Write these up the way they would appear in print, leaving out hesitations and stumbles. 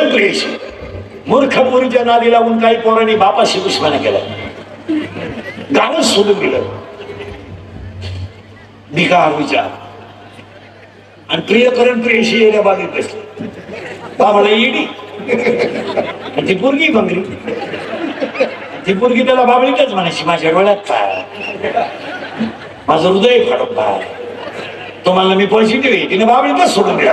करण प्रियशी मूर्ख पोरीच्या नादी लागून काही पोरांनी बापाशी दुश्मना केला, गावच सोडून गेलं भिका विचार. आणि प्रियकरण प्रियशी येण्या बागेत बसली, बाबाला येडी ती पोरगी बंगली. ती पोरगी त्याला बाबळीतच म्हणायची, माझ्या डोळ्यात काय, माझं हृदय फाडून काय, तुम्हाला मी पॉझिटिव्ह. तिने बाबळीतच सोडून दिला.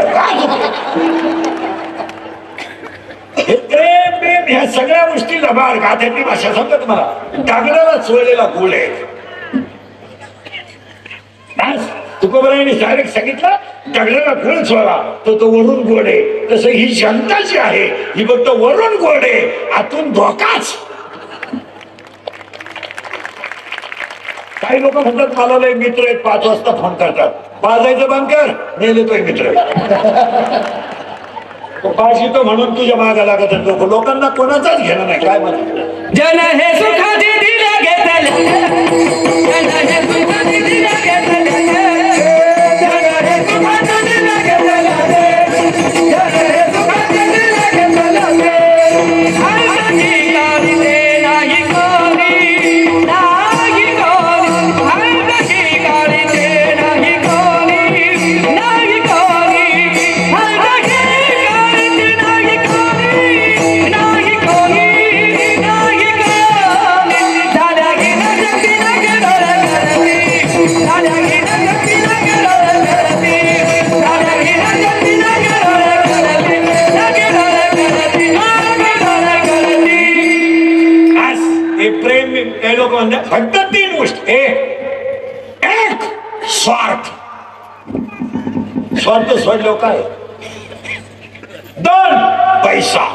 हे प्रेम प्रेम ह्या सगळ्या गोष्टी लबाड गाथ्यातली भाषा सांगत मला. डागराला चोळलेला गोळ आहे. तुकोबरायांनी डायरेक्ट सांगितलं दगडाला गोळ चोळा तो वरून गोड आहे. तसं ही जनता जी आहे ही फक्त वरून गोड आहे, आतून धोकाच. काही लोक म्हणतात मला लय मित्र आहेत, 5 वाजता फोन करतात, वाजायचं बंद कर, नेले तो मित्र. पाशी तो म्हणून तुझ्या मागा लागत लोकांना कोणाचाच घेणं नाही. काय म्हणत जन हे सुखाची दिल्या घेतले, जन हे सुखाची दिल्या घेतले, जन हे सुखाची दिल्या घेतले, जन हे सुखाची दिल्या घेतले. हरकती काढते नाही कोणी, नाही कोणी, हरकती काढते नाही कोणी, नाही कोणी, हरकती लोक म्हणतात फक्त 3 गोष्टी. एक स्वार्थ, स्वार्थ सोडलो काय. 2 पैसा,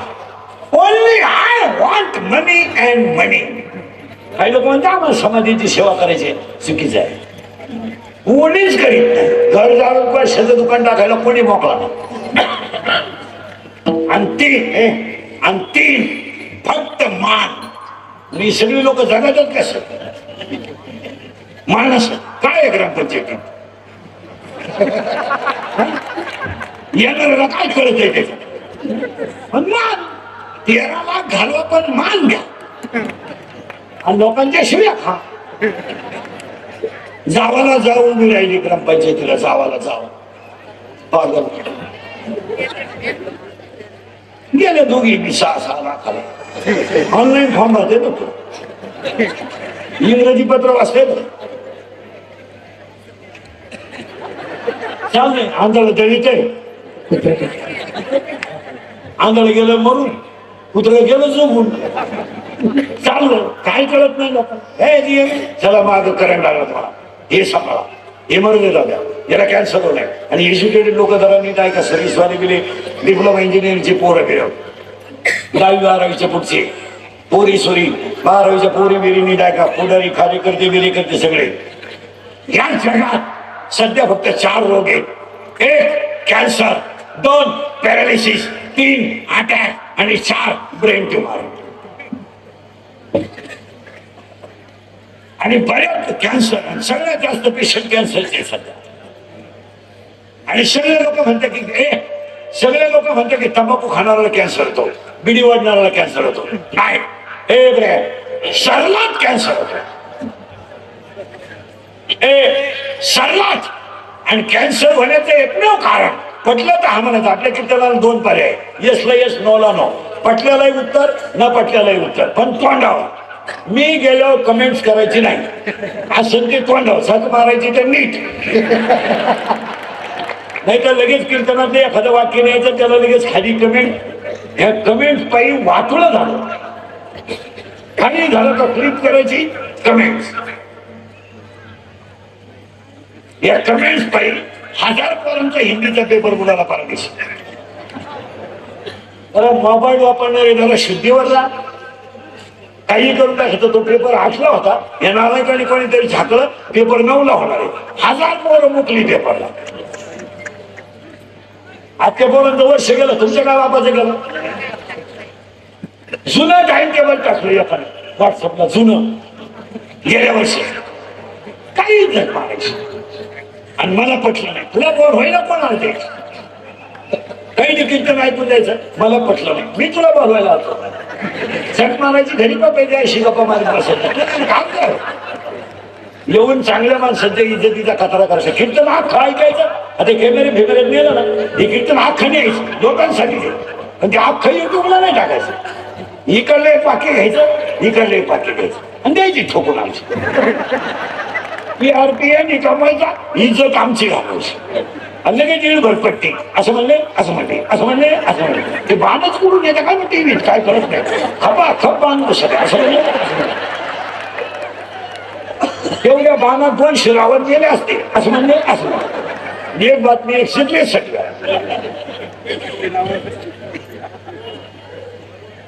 only I want money and money. काही लोक म्हणतात आम्हाला समाधीची सेवा करायची, चुकीचं आहे. कोणीच करीत नाही. घर जाळून पैशाचं दुकान टाकायला कोणी मोकळा नाही. आणि 3 फक्त मान. मी सगळी लोक जगातात कसं माणस काय ग्रामपंचायत येणाऱ्याला काय कळत आहे त्याच्यात. पण मान 13 लाख घालवा पण मान घ्या आणि लोकांच्या शिव्या खा. जावाला जाऊन मी राहिली ग्रामपंचायतीला, जावाला जावं पागल गेले दोघी मी 6 लाखाला. ऑनलाईन फॉर्म भरते ना तू, इंग्रजी पत्र वाचते ना. चाललंय आंधळ दळीत आहे, आंधळ गेलं मरून, कुत्रं गेलं झोपून. चाललं काय कळत नाही लोकांना. हे चला माग करंट आला तुम्हाला, हे सांभाळा, हे मरू द्या, याला कॅन्सर होणार. आणि एज्युकेटेड लोक जरा नीट आहे का, सर्व्हिसवाले गेले, डिप्लोमा इंजिनिअरिंगचे पोरं गेले, 10वी-12वीच्या पुढचे पोरी सोरी, 12वीच्या पोरी बिरी नीट आहे का, पुढारी कार्यकर्ते बिरेकर्ते सगळे. या जगात सध्या फक्त 4 रोग आहेत. 1 कॅन्सर, 2 पॅरालिसिस, 3 अटॅक आणि 4 ब्रेन ट्युमर. आणि बऱ्याच कॅन्सर, सगळ्यात जास्त पेशंट कॅन्सरचे सध्या. आणि सगळे लोक म्हणतात की तंबाखू खाणाऱ्याला कॅन्सर होतो, बिडी वाढणाऱ्याला कॅन्सर होतो. नाही, हे bre सर्वात कॅन्सर होतो, सर्वात. आणि कॅन्सर होण्याचं एकमेव कारण पटलं तर हा म्हणायचं. आपल्या कीर्तनाला 2 पर्याय, येसला येस, नोला नो. पटल्यालाही उत्तर, न पटल्यालाही उत्तर, पण तोंडावर. मी गेलो कमेंट्स करायची नाही, असं ते तोंडावर साथ मारायची तर नीट. नाही तर लगेच कीर्तनात एखादं वाक्य न्यायचं, त्याला लगेच खाली कमेंट. ह्या कमेंट पायी वाटुळं झालं. खाली झालं तर फ्लिप करायची कमेंट्स. या कमेंट्स पायी 1000 पोरांचा हिंदीचा पेपर बुडाला पारदेश. मोबाईल वापरणारे जरा शुद्धीवर जा. काही करून टाकायचं. तो पेपर 8ला होता, या नालायकाने कोणीतरी झाकलं, पेपर 9ला होणार आहे. 1000 पोरं मुकली पेपरला. आजच्या पोरांचं वर्ष गेलं, तुमच्या काय बापाचं गेलं. जुनं टाइम टेबल टाकलं एखादं व्हॉट्सअपला, जुनं गेल्या वर्षी काही जग मारायचं. आणि मला पटलं नाही. तुला बोर होईना कोणाला ते काही ते कीर्तन ऐकून द्यायचं मला पटलं नाही, मी तुला बोलवायला होतो. सट मारायची घरी पण पाहिजे अशी गप्पा मारी बसायचं काम काय. येऊन चांगल्या माणसांच्या इज्जतीचा कचरा करायचा. कीर्तन अख्खं ऐकायचं. आता कॅमेरे फेमेरे नेलं ना, हे कीर्तन अख्खं न्यायचं लोकांसाठी, पण ते अख्खं युट्यूबला नाही टाकायचं. इकडलं एक वाक्य घ्यायचं, इकडलं एक वाक्य घ्यायचं आणि द्यायची ठोकून आमची. PRPN कमवायचा, इज्जत आमची घालवायची. आणि लगेच दीड भरपट्टी असं म्हणले, असं म्हणले, असं म्हणले, असं म्हणले. ते बाणच करून येतं काय टीव्हीत काय कळत नाही. खपा खप बाण बसत असं म्हणले. तेवढ्या बाणात 200 रावण गेले असते असं म्हणले, असं म्हणले. एक बातमी 163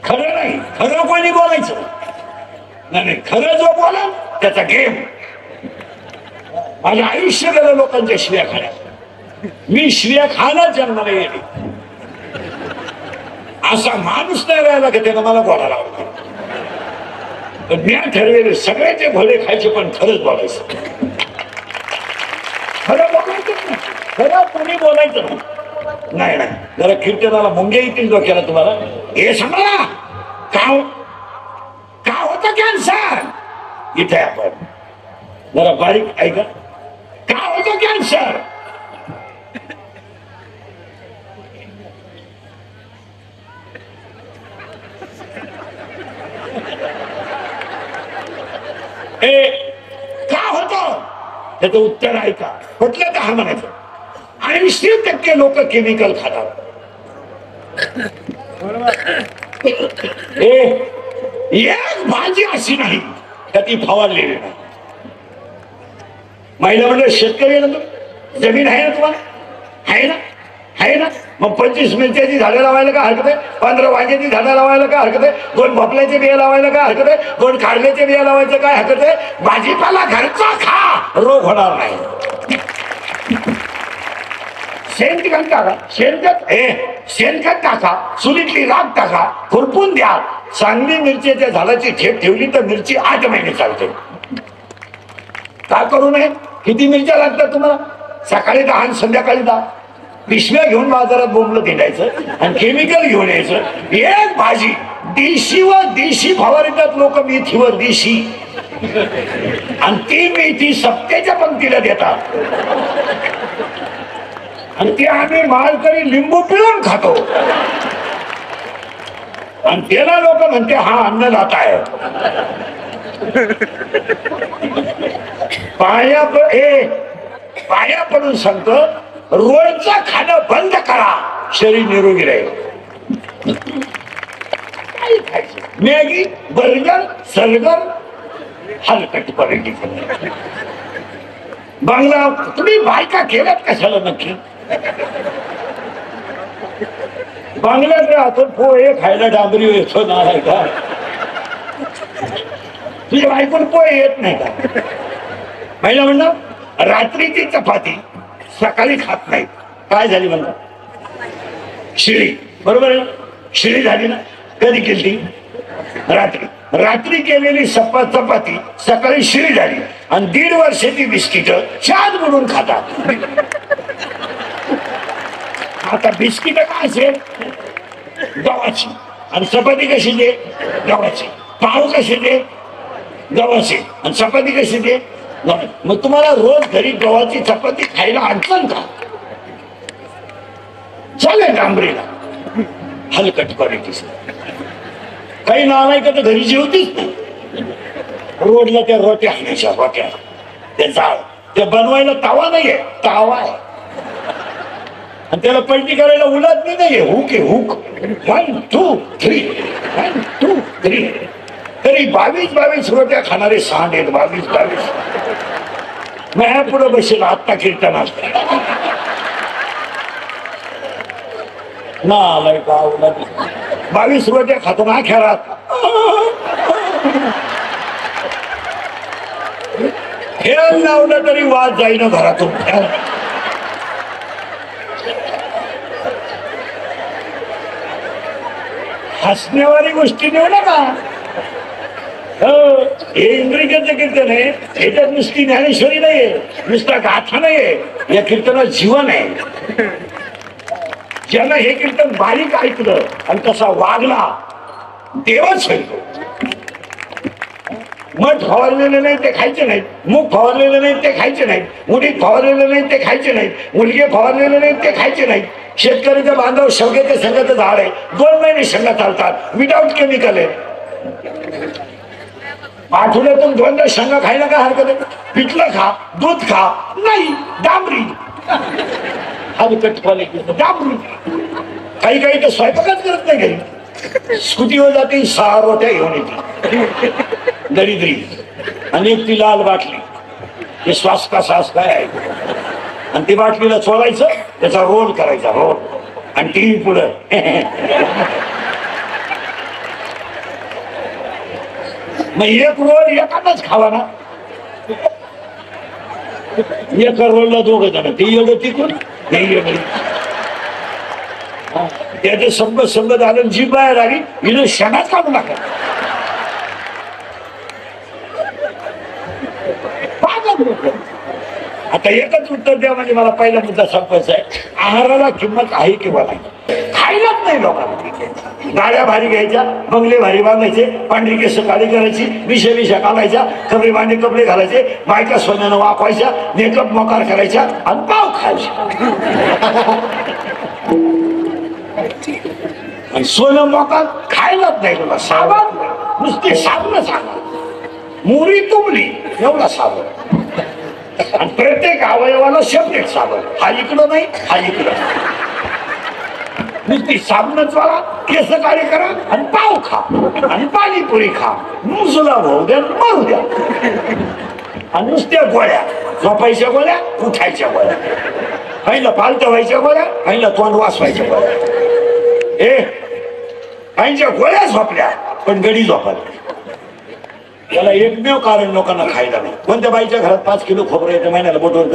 खरं नाही. खरं कोणी बोलायचं नाही. खरं जो बोला त्याचा गेम. माझं आयुष्य गेलं लोकांच्या शिव्या खाण्या. मी शिव्या खाण्यात जन्माला येते. असा माणूस नाही राहिला की त्यानं मला बोलायला आवडत. पण मी ठरवेले सगळ्याचे भले खायचे पण खरंच बोलायचं. खरं बोलायचं नाही. खरं कोणी बोलायचं नाही. नाही जरा कीर्तनाला मुंग्या येतील डोक्याला तुम्हाला. हे सांगा का होतं कॅन्सर. इथे आपण जरा बारीक ऐका. का होतं कॅन्सर. का होतं त्याचं उत्तर ऐका. म्हटलं तर हा म्हणायचं. 80% लोक केमिकल खातात. एक भाजी अशी नाही का ती फवारलेली नाही. महिला म्हणलं शेतकरी आहे ना, तो जमीन आहे ना तुम्हाला, आहे ना, आहे ना. मग 25 मिरच्याची झाडं लावायला का हरकत आहे, 15 वांग्याची झाडं लावायला का हरकत आहे, 2 भोपळ्याचे बिया लावायला का हरकत आहे, 2 कारल्याचे बिया लावायचं काय हरकत आहे. भाजीपाला घरचा खा, रोग होणार नाही. शेणखत टाका, शेणखत टाका, चुलीतली राख टाका, खुरपून द्या. चांगली मिरचीच्या झाडाची ठेप ठेवली तर मिरची 8 महिने चालते. का करू नये. किती मिरच्या लागतात तुम्हाला. सकाळी 10 आणि संध्याकाळी 10. पिशव्या घेऊन बाजारात बोंबलं हिंडायचं आणि केमिकल घेऊन यायचं. एक भाजी देशीवर देशी फवारतात लोक, मेथीवर देशी. आणि ती मेथी सप्त्याच्या पंक्तीला देतात आणि ते आम्ही मालकरी लिंबू पिळून खातो. आणि त्याला लोक म्हणते हा अन्नदाता आहे. पाया पडून सांगतो, रोजचं खाणं बंद करा, शरीर निरोगी राहील. काय खायचं. मॅगी, बर्गर, सर्गर, हलकट क्वालिटी. बांगला तुम्ही बायका केल्यात कशाला नक्की. बांगल्यात आपण पोहे खायला डांबरी येतो ना का. तुझ्या बायकोला पोहे येत नाही का. महिला म्हणणं रात्रीची चपाती सकाळी खात नाही. काय झाली म्हणलं शिळी. बरोबर आहे. शिळी झाली ना. कधी केली. रात्री केलेली चपाती सकाळी शिळी झाली आणि 1.5 वर्षाची बिस्किट शाद म्हणून खातात. आता बिस्किट काय असेल गव्हाची आणि चपाती कशी दे गव्हाची. पाव कशी दे गव्हाची आणि चपाती कशी दे. मग तुम्हाला रोज घरी गव्हाची चपाती खायला अडचण का. चालेल डांबरीला हलकट क्वालिटी. काही नालायक तर घरी जेवतीच नाही. रोडला त्या रोट्या आणायच्या. रोट्या ते जाळ ते बनवायला तावा नाहीये, तावा आहे. आणि त्याला पलटी करायला उलटणी नाहीये. हुक आहे हुक. 1 2 3 1 2 3. तरी 22 रोट्या खाणारे सांड आहेत. 22 मी पुढे बसेल आत्ता कीर्तन असते ना. आलाय का 22 रोट्या खातो ना खेळात. खेळ लावलं तरी वाद जाईन घरातून. हसण्यावारी गोष्टी नेऊ नका. हे इंद्रियाचं कीर्तन आहे. याच्यात नुसती ज्ञानेश्वरी नाहीये, नुसता गाथा नाहीये. या कीर्तनात जीवन आहे. ज्यानं हे कीर्तन बारीक ऐकलं आणि तसा वागला देवच होईल. मठ फवारलेले नाही ते खायचे नाहीत, मूग फवारलेले नाही ते खायचे नाहीत, उडीद फवारलेले नाही ते खायचे नाहीत, मुलगे फवारलेले नाही ते खायचे नाहीत. शेतकऱ्याच्या बांधव शेवग्याच्या शेंगाचं झाड आहे, 2 महिने शेंगा चालतात विदाउट केमिकल आहे. आठवड्यातून 2दा शेंगा खायला काय हरकत आहे? पिठलं खा, दूध खा, नाही डांबरी डांबरी. काही काही तर स्वयंपाकच करत नाही घरी, स्कूटीवर जाते 6 रोट्या घेऊन येते दरिद्री आणि एक ती लाल बाटली, हे श्वास का श्वास काय आहे, आणि ती बाटलीला चोळायचं, त्याचा रोल करायचा रोल, आणि टीव्ही पुढं. मग एक रोल एकाच खावा ना, एका रोलला 2 जण, ते एवढं तिकून हे एवढं. त्याचे संगत आलं, जी बाहेर आली हिनं क्षणात काढू नका. आता एकच उत्तर द्या, म्हणजे मला पहिला मुद्दा संपवायचा आहे. आहाराला किंमत आहे किंवा नाही? खायलाच नाही लोकांना. गाड्या भारी घ्यायच्या, बंगले भारी बांधायचे, पांढरी केस काळी करायची, विषा घालायच्या, कपडे बांधे कपडे घालायचे, बायका सोन्यानं वापवायच्या, मेकअप मोकार करायच्या आणि पाव खायचे. आणि सोनं मोकार खायलाच नाही तुला. साबण नुसते साबण सांगा, मुरी तुमली एवढा साबण, आणि प्रत्येक अवयवाला सेपरेट साबण. हा इकडं नाही, हा इकडं. नुसती साबणच वाला, केस काळे करा आणि पाव खा आणि पाणीपुरी खा, मुसला भाऊ द्या मारू द्या. आणि नुसत्या गोळ्या, झोपायच्या गोळ्या, उठायच्या गोळ्या, पहिला पालत्या व्हायच्या गोळ्या, पहिला तोंड वाचवायच्या गोळ्या. काहींच्या गोळ्या झोपल्या पण गडी झोपल्या. त्याला एकमेव कारण लोकांना खायला नाही. कोणत्या बाईच्या घरात 5 किलो खोबरं येतं महिन्याला, बोटवर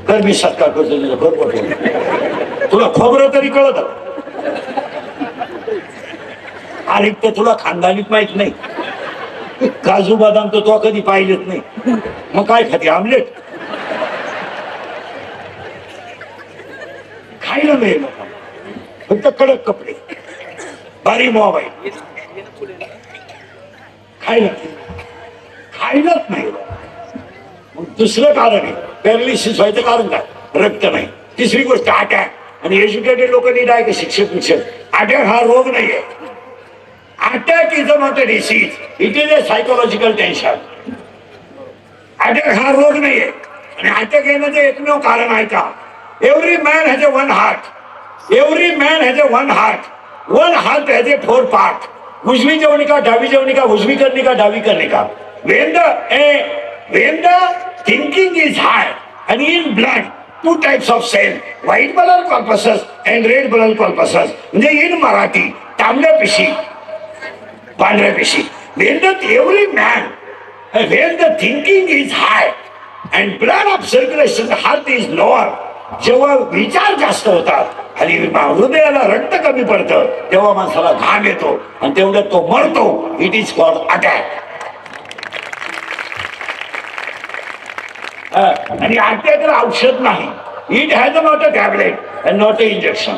कर मी सत्कार करतो, तुला खोबरं तरी कळत. अरे तर तुला खानदानीत माहित नाही, काजू बदाम तर तो कधी पाहिलेच नाही, मग काय खाते? आमलेट खायला नाही लोकांना. फक्त कडक कपडे, भारी मोबाईल, खायलाच नाही. दुसरं कारण आहे पॅरालिसिस व्हायचं कारण काय? रक्त नाही. तिसरी गोष्ट अटॅक. आणि एज्युकेटेड लोकांनी डाय का शिक्षक अटॅक हा रोग नाहीये. Attack is not a disease, it is a psychological tension. Attack हा रोग नाहीये. आणि अटॅक येण्याचं एकमेव कारण आहे का? Every man has a 1 heart. Every man has a 1 heart. 1 heart has a 4 part. उजवी जवनिका, डावी जवनिका, उजवी कर्णिका, डावी कर्णिका. When the thinking is high and in blood, 2 types of cell, white blood corpuscles and red blood corpuscles. म्हणजे in Marathi तांबड्या पेशी, पांढऱ्या पेशी. Every man, when the thinking is high and blood of circulation, the heart is lower, जेव्हा विचार जास्त होतात आणि हृदयाला रक्त कमी पडतं, तेव्हा माणसाला घाम येतो आणि तेवढ्यात तो मरतो. It is called attack. आणि अटॅकला औषध नाही. It has not a tablet and not a injection.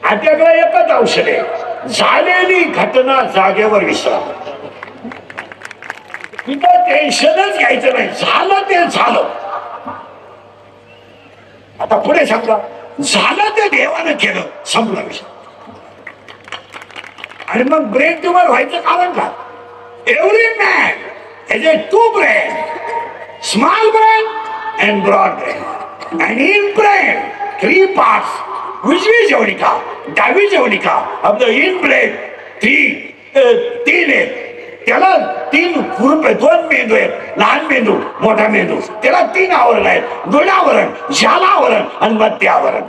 अटॅकला एकच औषध आहे, झालेली घटना जागेवर विसरा. तिथं टेन्शनच घ्यायचं नाही, झालं ते झालं. आता पुढे सांगा, झालं ते देवानं केलं, संपला विषय. आणि मग ब्रेन ट्युमर व्हायचं कारण काय? Every man has a 2 brain, small brain and broad brain. And in brain 3 parts. उजवी जवनिका, डावी जवनिका ऑफ द इन ब्रेन 3 आहेत. त्याला 3 खुरपे, 2 मेंदू आहेत, लहान मेंदू, मोठा मेंदू. त्याला 3 आवरण आहेत, गुणावरण, जालावरण आणि मध्यावरण.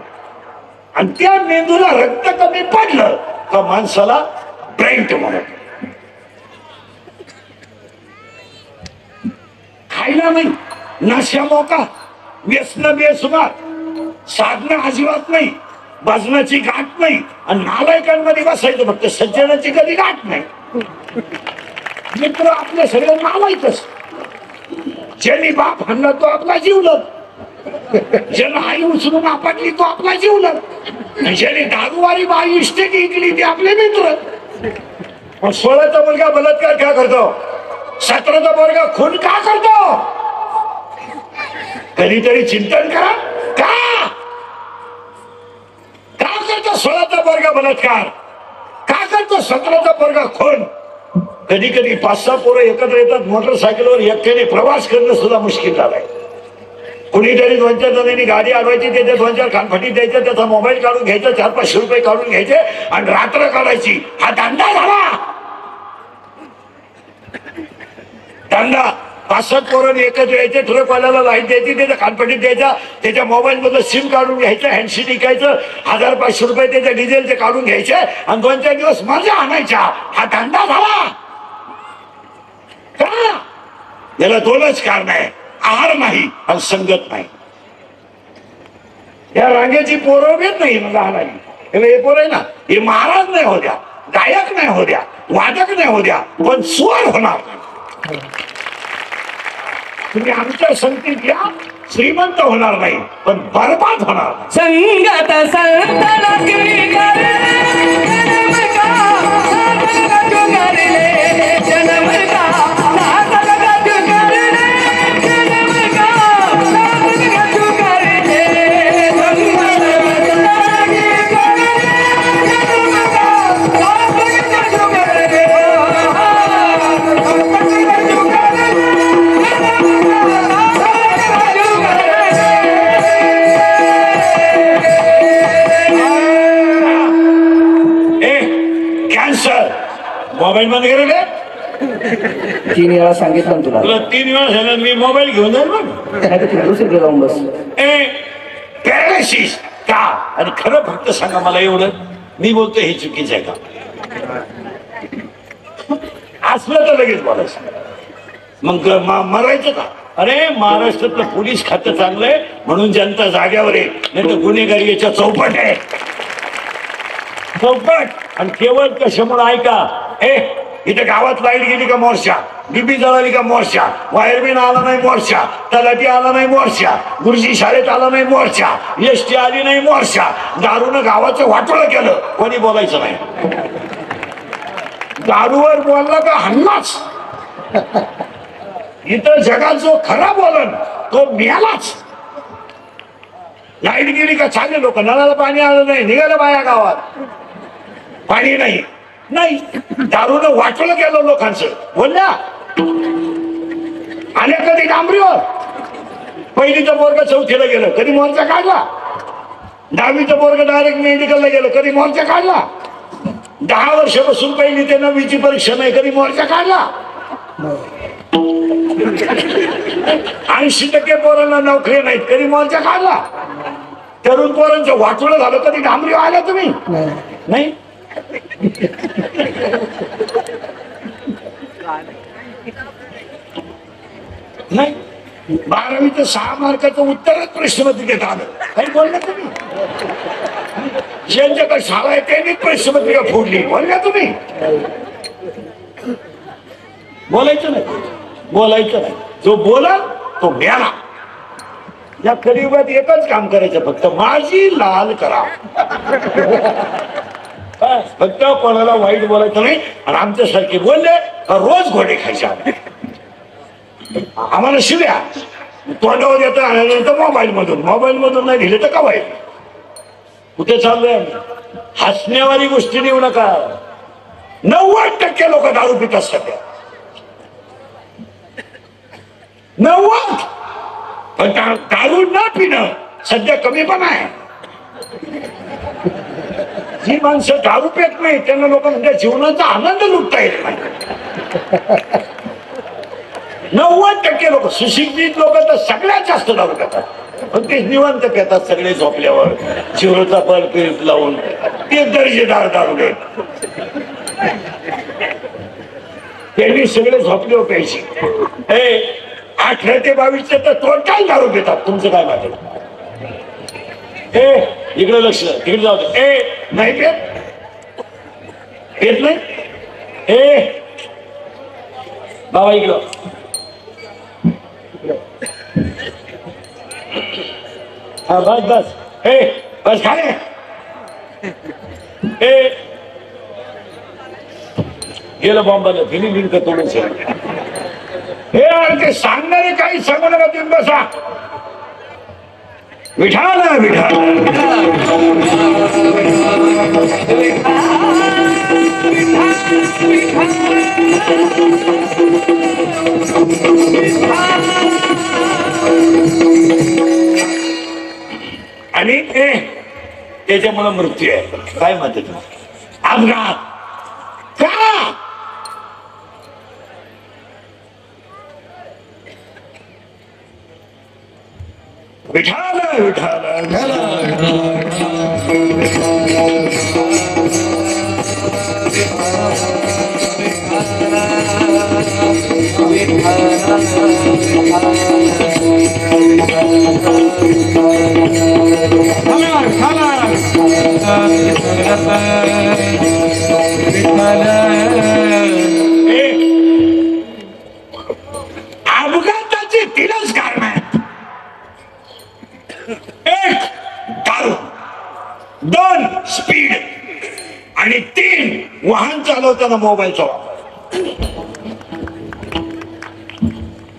आणि त्या मेंदूला रक्त कमी पडलं का माणसाला ब्रेन ट्युमर होतं. खायला नाही, नशा मोका, व्यसन बेसुमार, साधनं अजिबात नाही, भजनाची गाठ नाही, आणि नालायकांमध्ये बसायचं फक्त, सज्जनाची कधी गाठ नाही. मित्र आपल्या सगळं नालायकच. ज्यांनी बाप हाणला तो आपला जीवलग, ज्यानं आई उचलून आपटली तो आपला जीवलग. ज्याने दारूवारी बाई इस्टेट इकली ती आपले मित्र. मग 16चा मुलगा बलात्कार का करतो, 17चा मुलगा खून का करतो? कधीतरी चिंतन करा. का करतो 16चा पोरगा बलात्कार, का करतो 17चा पोरगा खून? कधी कधी 5-6 पोरं एकत्र येतात मोटरसायकलवर, एकट्याने प्रवास करणं सुद्धा मुश्किल झालंय. कुणीतरी 2-4 जणांनी गाडी अडवायची, त्याच्या 2-4 कानफटी द्यायच्या, त्याचा मोबाईल काढून घ्यायचा, 400-500 रुपये काढून घ्यायचे आणि रात्र काढायची. हा धंदा झाला. धंदा 5-7 पोरांनी एकत्र यायचे, ट्रकवाल्याला लाईट द्यायची, त्याच्या कानपटीत द्यायचा, त्याच्या मोबाईल मधलं सिम काढून घ्यायचं, हँडशीट विकायचं, 1000-500 रुपये त्याच्या डिझेलचे काढून घ्यायचे आणि 2-4 दिवस मजा आणायच्या. हा धंदा झाला. का? याला 2च कारण आहे, आहार नाही आणि संगत नाही. या रांगेची पोरं येत नाही लहानाची. हे पोर आहे ना, हे महाराज नाही हो द्या, गायक नाही हो द्या, वादक नाही हो द्या, पण स्वर होणार नाही. तुम्ही आमच्या संगतीत या, श्रीमंत होणार नाही पण बरबाद होणार नाही. संगत संतना की करे जन्म का नाटक कर ले, जन्म का नाटक कर ले, जन्म का नाटक कर ले. संगत संतना की करे जन्म का नाटक कर ले. मोबाईल बंद करेल. 3 वेळा सांगितलं तुला. 3 वेळा झालं मी मोबाईल घेऊन जाईल. मग दुसरीकडे जाऊन बस. पॅरालिसिस का? आणि खरं फक्त सांगा मला एवढं, मी बोलतो हे चुकीचं आहे का? असलं तर लगेच बोलायचं, मग मरायचं का? अरे महाराष्ट्रातलं पोलीस खातं चांगलंय म्हणून जनता जाग्यावर आहे, नाही तर गुन्हेगारी याच्या चौपट आहे. चौपट. आणि केवळ कशामुळे ऐका, इथं गावात लाईट गेली का मोर्चा, डीबी जळाली का मोर्चा, वायरमॅन आला नाही मोर्चा, तलाठी आला नाही मोर्चा, गुरुजी शाळेत आला नाही मोर्चा, एसटी आली नाही मोर्चा, दारूनं गावाचं वाटोळं केलं, कोणी बोलायचं नाही. दारूवर बोलला का हल्लाच. इथं जगात जो खरा बोलन तो मिळालाच. लाईट गेली का चालले लोक, नळाला पाणी आलं नाही, निघालं बाया गावात, पाणी नाही. नाही, दारूनं वाटलं गेलं लोकांचं. बोलल्या आल्या कधी डांबरीवर. पहिलीचं पोरग 4थीला गेलं, कधी मोर्चा काढला. 10वीचं पोरग डायरेक्ट मेडिकलला गेलं, कधी मोर्चा काढला. 10 वर्षापासून पहिली ते 9वीची परीक्षा नाही, कधी मोर्चा काढला. 80% पोरांना नोकरी नाहीत, कधी मोर्चा काढला. तरुण पोरांचं वाटोळं झालं, कधी डांबरीवर आल्या तुम्ही? नाही. नाही. 12वीचं 6 मार्काचं उत्तरच प्रश्नपत्रिकेत आलं, काही बोलल्या तुम्ही? ज्यांच्याकडे शाळा आहे त्यांनी प्रश्नपत्रिका फोडली, बोलल्या तुम्ही? बोलायचं नाही, बोलायचं नाही. जो बोला तो मेला. या कलियुगात एकच काम करायचं, फक्त माझी लाल करा. फक्त कोणाला वाईट बोलायचं नाही. आणि आमच्यासारखे बोलले रोज घोडे खायचे. आम्हाला शिव्या तोंडावर येतं आल्यानंतर मोबाईल मधून नाही दिले तर का वाईट. कुठे चाललोय? हसण्यावारी गोष्टी नेऊ नका. 90% लोक दारू पितात सध्या. 90. पण दारू न पिणं सध्या कमी पण आहे. जी माणसं दारू पित नाही त्यांना लोक म्हणजे जीवनाचा आनंद लुटता येत नाही. 90% लोक, सुशिक्षित लोक तर सगळ्यात जास्त दारू पितात. पण ते निवांत पितात सगळे झोपल्यावर, चिवरचा बल्ब लावून. ते दर्जेदार दारू घेत त्यांनी सगळे झोपल्यावर प्यायची. 18 ते 22 तर टोटल दारू पितात. तुमचं काय वाटेल? इकडे लक्ष, तिकडे जाऊ दे. नाही पेत नाही. बाबा इकडं. हा बस बस. बस खाणे हे गेलं बॉम्बाला तिने लिंक तोडून हे ते सांगणारे काही सांगू नका तुम्ही बसा विठाला आणि त्याच्यामुळे मृत्यू आहे काय म्हणते तुम्ही अपघात का विठाला अपघाताचे तीनच कारण आहेत एक दारू दोन स्पीड आणि तीन वाहन चालवताना मोबाईलचा वापर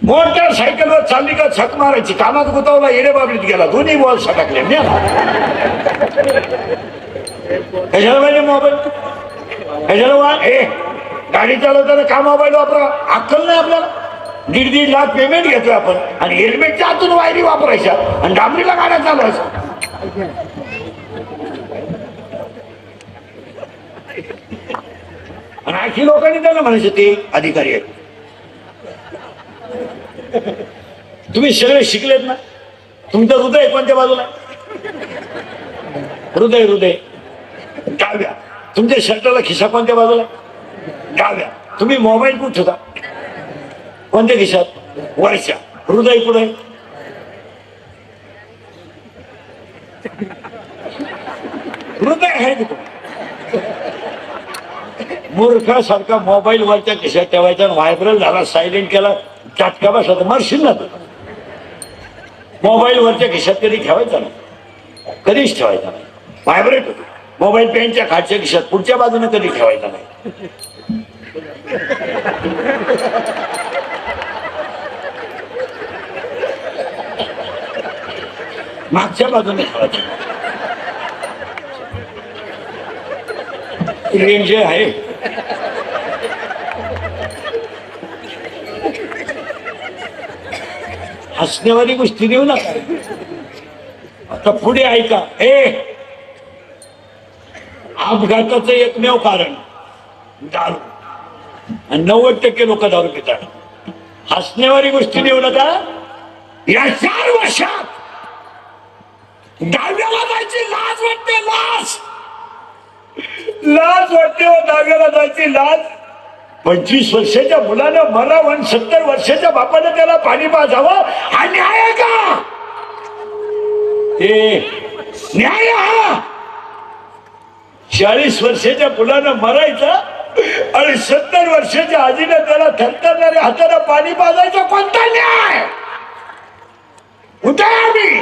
मोटरसायकलवर चालली का छक मारायची कामात गुतावला येडे बाबलीत गेला दोन्ही बॉल सटकले कशाला पाहिजे मोबाईल कशाला गाडी चालवताना का मोबाईल वापरा अक्कल नाही आपल्याला 1.5 लाख पेमेंट घेतोय आपण आणि हेल्मेटच्या आतून वायरी वापरायच्या आणि डांबरीला गाड्या चालवायच्या आणि आणखी लोकांनी त्यांना म्हणायचं ते अधिकारी आहेत तुम्ही सगळे शिकलेत ना तुमचं हृदय कोणत्या बाजूला हृदय डाव्या तुमच्या शर्टाला खिसा कोणत्या बाजूला डाव्या तुम्ही मोबाईल कुठे ठेवता कोणत्या खिशात वरच्या हृदय कुठे हृदय आहे कुठे मूर्खासारखा मोबाईल वरच्या खिशात ठेवायचा व्हायब्रल झाला सायलेंट केला चटका बसला तर मरशील ना तू मोबाईल वरच्या खिशात कधी ठेवायचा नाही कधीच ठेवायचा नाही व्हायब्रेट होतो मोबाईल पेनच्या खालच्या खिशात पुढच्या बाजूने कधी ठेवायचा नाही मागच्या बाजूने ठेवायचं रेंज जे आहे हसण्यावारी गोष्टी देऊ नका आता पुढे ऐका अपघाताचं एकमेव कारण दारू आणि 90% लोक दारू पितात हसण्यावारी गोष्टी देऊ नका या 4 वर्षात दहाव्याला जायची लाज वाटते लाज वाटते व दहाव्याला जायची लाज 25 वर्षाच्या मुलानं मरावं आणि 70 वर्षाच्या बापानं त्याला पाणी पाजावं हा न्याय आहे का न्याय हा 40 वर्षाच्या मुलानं मरायचं आणि 70 वर्षाच्या आजीनं त्याला थरथरणाऱ्या हाताने पाणी पाजायचं कोणता न्याय कुठे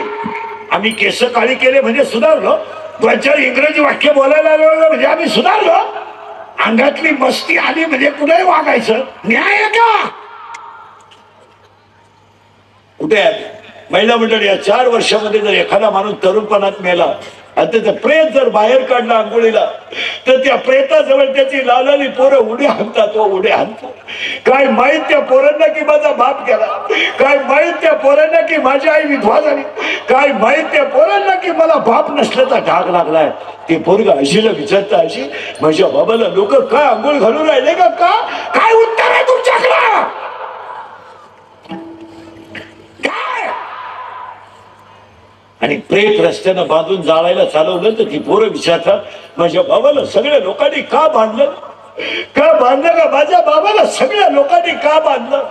आम्ही केस काळी केले म्हणजे सुधारलो 2-4 इंग्रजी वाक्य बोलायला लागलो म्हणजे आम्ही सुधारलो अंगातली मस्ती आली म्हणजे कुठेही वागायचं न्याय आहे का कुठे महिला मंडळ या 4 वर्षामध्ये जर एखादा माणूस तरुणपणात मेला आणि त्याचं प्रेत जर बाहेर काढलं आंघोळीला तर त्या प्रेताजवळ त्याची लालाली पोरं उड्या हाणतात उड्या हाणतात काय माहित त्या पोरांना की माझा बाप गेला काय माहित त्या पोरांना की माझी आई विधवा झाली काय माहित त्या पोरांना की मला बाप नसल्याचा ढाक लागलाय ते पोरग आजीला विचारता अशी माझ्या बाबाला लोक काय आंघोळ घालून राहिले का काय उत्तर आहे तुमच्याकडं काय आणि प्रेत रस्त्यानं बांधून जाळायला चालवलं तर ती पोरं विचारतात माझ्या बाबाला सगळ्या लोकांनी का बांधलं का माझ्या बाबाला सगळ्या लोकांनी का बांधलं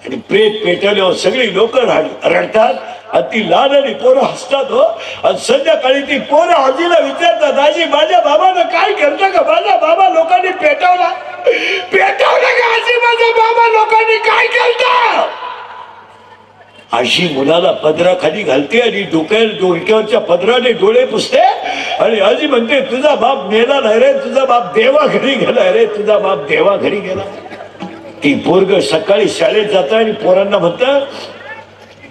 आणि प्रेत पेटवल्यावर सगळी लोक रडतात आणि ती लहान आणि पोरं हसतात हो आणि संध्याकाळी ती पोरं आजीला विचारतात आजी माझ्या बाबानं काय केलं का माझा बाबा लोकांनी पेटवला का आजी माझा बाबा लोकांनी काय केलं अशी मुलाला पदराखाली घालते आणि डोक्यावरच्या पदराने डोळे पुसते आणि आजी म्हणते तुझा बाप मेला नाही रे, तुझा बाप देवा घरी गेला रे, तुझा बाप देवा घरी गेला. ती पोरग सकाळी शाळेत जात आणि पोरांना म्हणत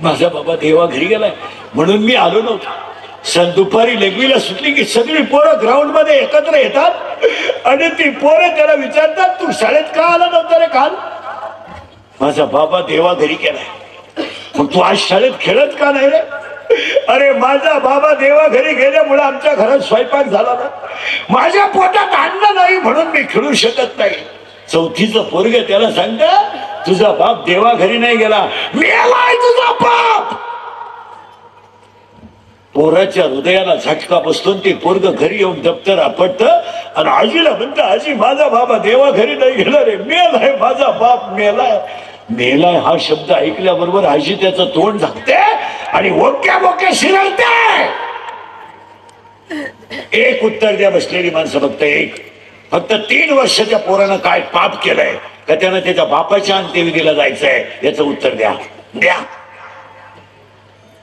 माझा बाबा देवा घरी गेलाय म्हणून मी आलो नव्हतो. दुपारी लघवीला सुटली की सगळी पोरं ग्राउंड मध्ये एकत्र येतात आणि ती पोरं त्याला विचारतात तू शाळेत का आला नव्हता रे काल? माझा बाबा देवा घरी गेलाय. मग तू आज शाळेत खेळत का नाही रे? अरे माझा बाबा देवा घरी गेल्यामुळे आमच्या घरात स्वयंपाक झाला ना, माझ्या पोटात अन्न नाही म्हणून मी खेळू शकत नाही. चौथीचं पोरग त्याला सांगत तुझा बाप देवा घरी नाही गेला, मेलाय तुझा बाप. पोराच्या हृदयाला झटका बसतो. ते पोरग घरी येऊन दप्तर आपटत आणि आजीला म्हणतं आजी माझा बाबा देवा घरी नाही गेला रे, मेलाय माझा बाप मेलाय. मेलाय हा शब्द ऐकल्याबरोबर आजी त्याचं तोंड झाकते आणि ओक्या बोक्या शिरवते. एक उत्तर द्या बसलेली माणसं, फक्त एक. फक्त 3 वर्षाच्या पोरानं काय पाप केलंय का त्यानं त्याच्या बापाच्या अंत्यविधीला जायचंय याचं उत्तर द्या. द्या.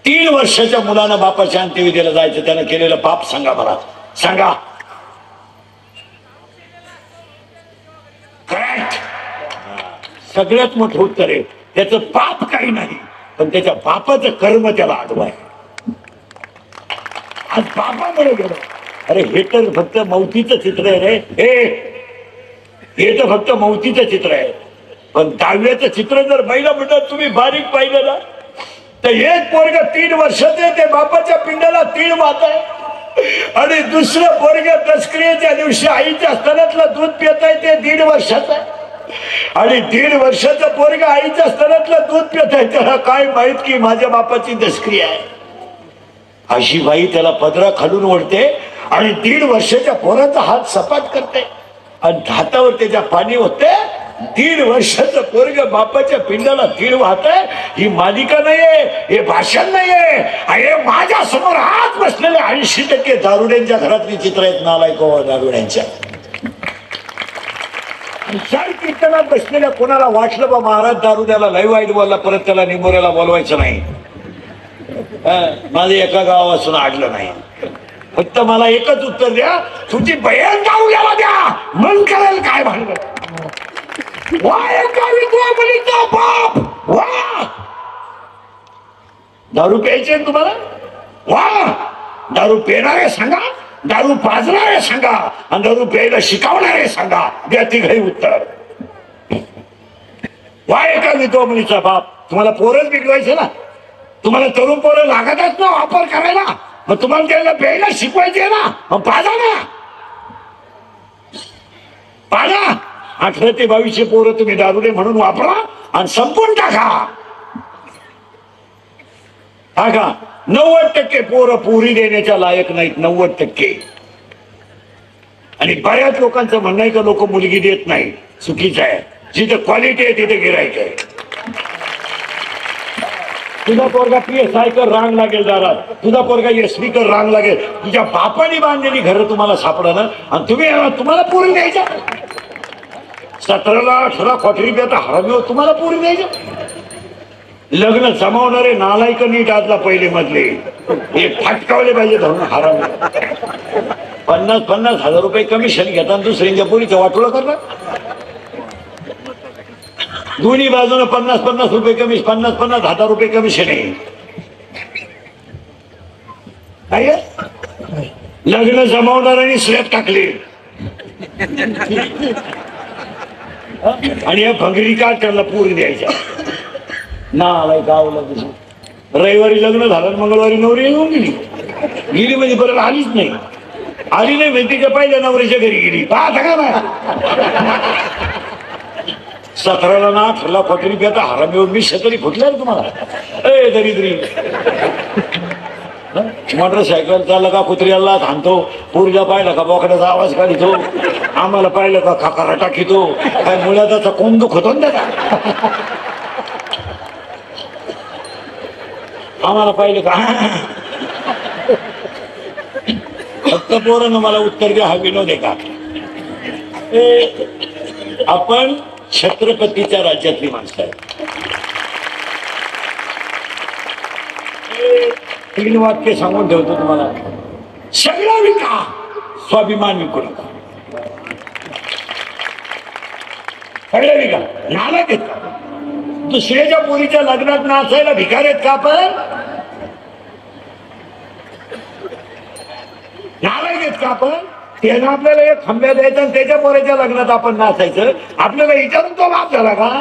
3 वर्षाच्या मुलानं बापाच्या अंत्यविधीला जायचं, त्यानं केलेलं पाप सांगा मला, सांगा. करेक्ट. सगळ्यात मोठं उत्तर आहे त्याचं पाप काही नाही, पण त्याच्या बापाचं कर्म त्याला आडवाय. आज बापामुळे गेलं. अरे हे तर फक्त मौतीचं चित्र आहे रे, हे तर फक्त मौतीचं चित्र आहे. पण दहाव्याचं चित्र जर महिला म्हणतात तुम्ही बारीक पाहिलं ना तर एक पोरग 3 वर्षाचे ते बापाच्या पिंडाला 3 वाहत आहे आणि दुसरं पोरग दसक्रियेच्या दिवशी आईच्या स्तनातलं दूध पित आहे ते 1.5 वर्षाचं आहे. आणि 1.5 वर्षाचं पोरग आईच्या स्तनातलं दूध पित आहे. त्याला काय माहित की माझ्या बापाची दसक्रिया आहे. अशी बाई त्याला पदरा खालून ओढते आणि 1.5 वर्षाच्या पोराचा हात सपाट करते आणि हातावर त्याच्या पाणी होते. 1.5 वर्षाचं पोरग बापाच्या पिंडाला 3 वाहत आहे. ही मालिका नाहीये, हे भाषण नाहीये, हे माझ्या समोर आज बसलेले 80% दारुड्यांच्या घरातली चित्र आहेत. नालायक दारुड्यांच्या कीर्तनात बसलेल्या कोणाला वाटलं बा महाराज दारुड्याला लय वाईट बोलला, परत त्याला निमोऱ्याला बोलवायचं नाही. माझं एका गावापासून आडलं नाही. फक्त मला एकच उत्तर द्या, तुझी बहीण दारुड्याला द्या, मन करेल काय भांडण. बाप वा, दारू प्यायचे तुम्हाला? वा, दारू पिणारे सांगा, दारू पाजणारे सांगा आणि दारू प्यायला शिकवणारे सांगा. द्या तिघही उत्तर. वा एका विधवा मुलीचा बाप. तुम्हाला पोरच बिघडवायचे ना, तुम्हाला तरुण पोरं लागतच ना वापर करायला, मग तुम्हाला त्याला प्यायला शिकवायचे ना, मग पाजा ना, पाजा. 18 ते 22 पोरं तुम्ही दारुडे म्हणून वापरा आणि संपून टाका. टाका. 90% पोरं पुरी देण्याच्या लायक नाहीत, 90%. आणि बऱ्याच लोकांचं म्हणणं आहे का लोक मुलगी देत नाही, चुकीचं आहे. जिथे क्वालिटी आहे तिथे गिरायक आहे. तुझा पोरगा PSI कर रांग लागेल दारात, तुझा पोरगा SP कर रांग लागेल. तुझ्या बापाने बांधलेली घरं तुम्हाला सापडणार आणि तुम्हाला पुरी द्यायच्या. 17ला 18 क्वार्टरी आता हरामी तुम्हाला पुरी द्यायच्या. लग्न जमावणारे नालायक नीट आजला पहिले मधले हे फाटकावले पाहिजे धरून हरामी. 50-50 हजार रुपये कमिशन घेताना दुसऱ्यांच्या पोरीचं वाटोळं करणार. दोन्ही बाजूने 50-50 रुपये कमिशन, 50-50 हजार रुपये कमिशन आहे. लग्न जमावणाऱ्यांनी स्लॅब टाकले आणि या भंगरी का त्याला पुरी द्यायच्या. ना आलाय गावला. रविवारी लग्न झालं, मंगळवारी नवरी येऊन गेली म्हणजे परत आलीच नाही. आली नाही म्हणजे तिच्या पहिल्या नवरीच्या घरी गेली. पाहता का ना 17ला ना 18ला क्वार्टरी प्याता हरामी. मी शेतरी फुटल्या तुम्हाला. ए दरिद्री मोटरसायकल चालला का कुत्र्याला थांबतो, पोरीला पाहिलं का बोकड्याचा आवाज काढितो, आम्हाला पाहिलं का खाकारा टाकीतो, काय मुलाचा कोण दुखतो ना त्याचा. आम्हाला पाहिलं का. फक्त पोरानं मला उत्तर द्या, हा विनोद आहे का? आपण छत्रपतीच्या राज्यातली माणसं आहे. 3 वाक्य सांगून ठेवतो तुम्हाला. सगळं विका, स्वाभिमान विकू नका. सगळं विका. नालायक आहेत का? दुसऱ्याच्या पोरीच्या लग्नात नाचायला भिकार आहेत का आपण? नालायक आहेत का आपण? त्यानं आपल्याला एक खंब्या द्यायचा आणि त्याच्या पोराच्या लग्नात आपण नाचायचं. आपल्याला विचारून तो बाप झाला का?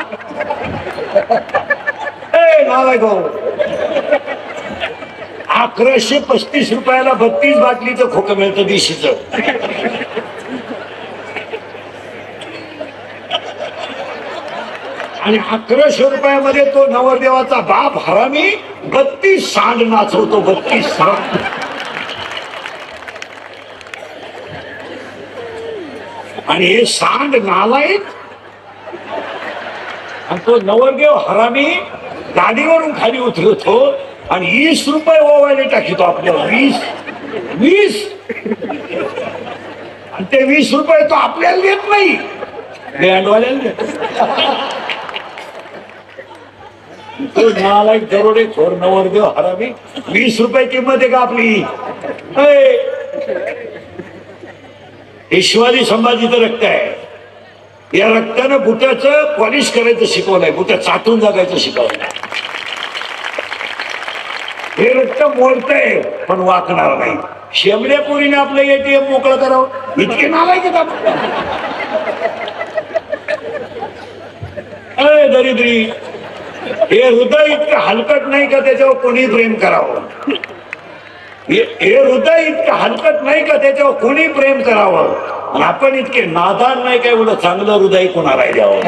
ए नालायक हो. 1135 रुपयाला 32 बाटलीचं खोकं मिळतं देशीचं. आणि 1100 रुपयामध्ये तो नवरदेवाचा बाप हरामी 32 सांड नाचवतो. 32 सांड. आणि हे सांड नालायक. आणि तो नवरदेव हरामी गाडीवरून खाली उतरतो आणि 20 रुपये ओवायला टाकतो आपल्याला. 20 आणि ते 20 रुपये तो आपल्याला देत नाही, बँडवाल्याला देतो. तो नालायक दरोडे खोर नवरदेव हरामी. 20 रुपये किंमत आहे का आपली? हे शिवाजी संभाजीचं रक्त आहे. या रक्तानं बुटाचं पॉलिश करायचं शिकवलंय, बुट चाटून जगायचं शिकवलंय. हे रक्त मोडतंय पण वाकणार नाही. शेमड्या पोरीने आपलं ATM मोकळं करावं, इतके नालायक आहेत आपण. दरिद्री. हे हृदय इतकं हलकट नाही का त्याच्यावर कोणी प्रेम करावं? हे हृदय इतकं हलकट नाही का त्याच्यावर कोणी प्रेम करावं? आणि आपण इतके नादान नाही का एवढं चांगलं हृदय कोणाला द्यावं?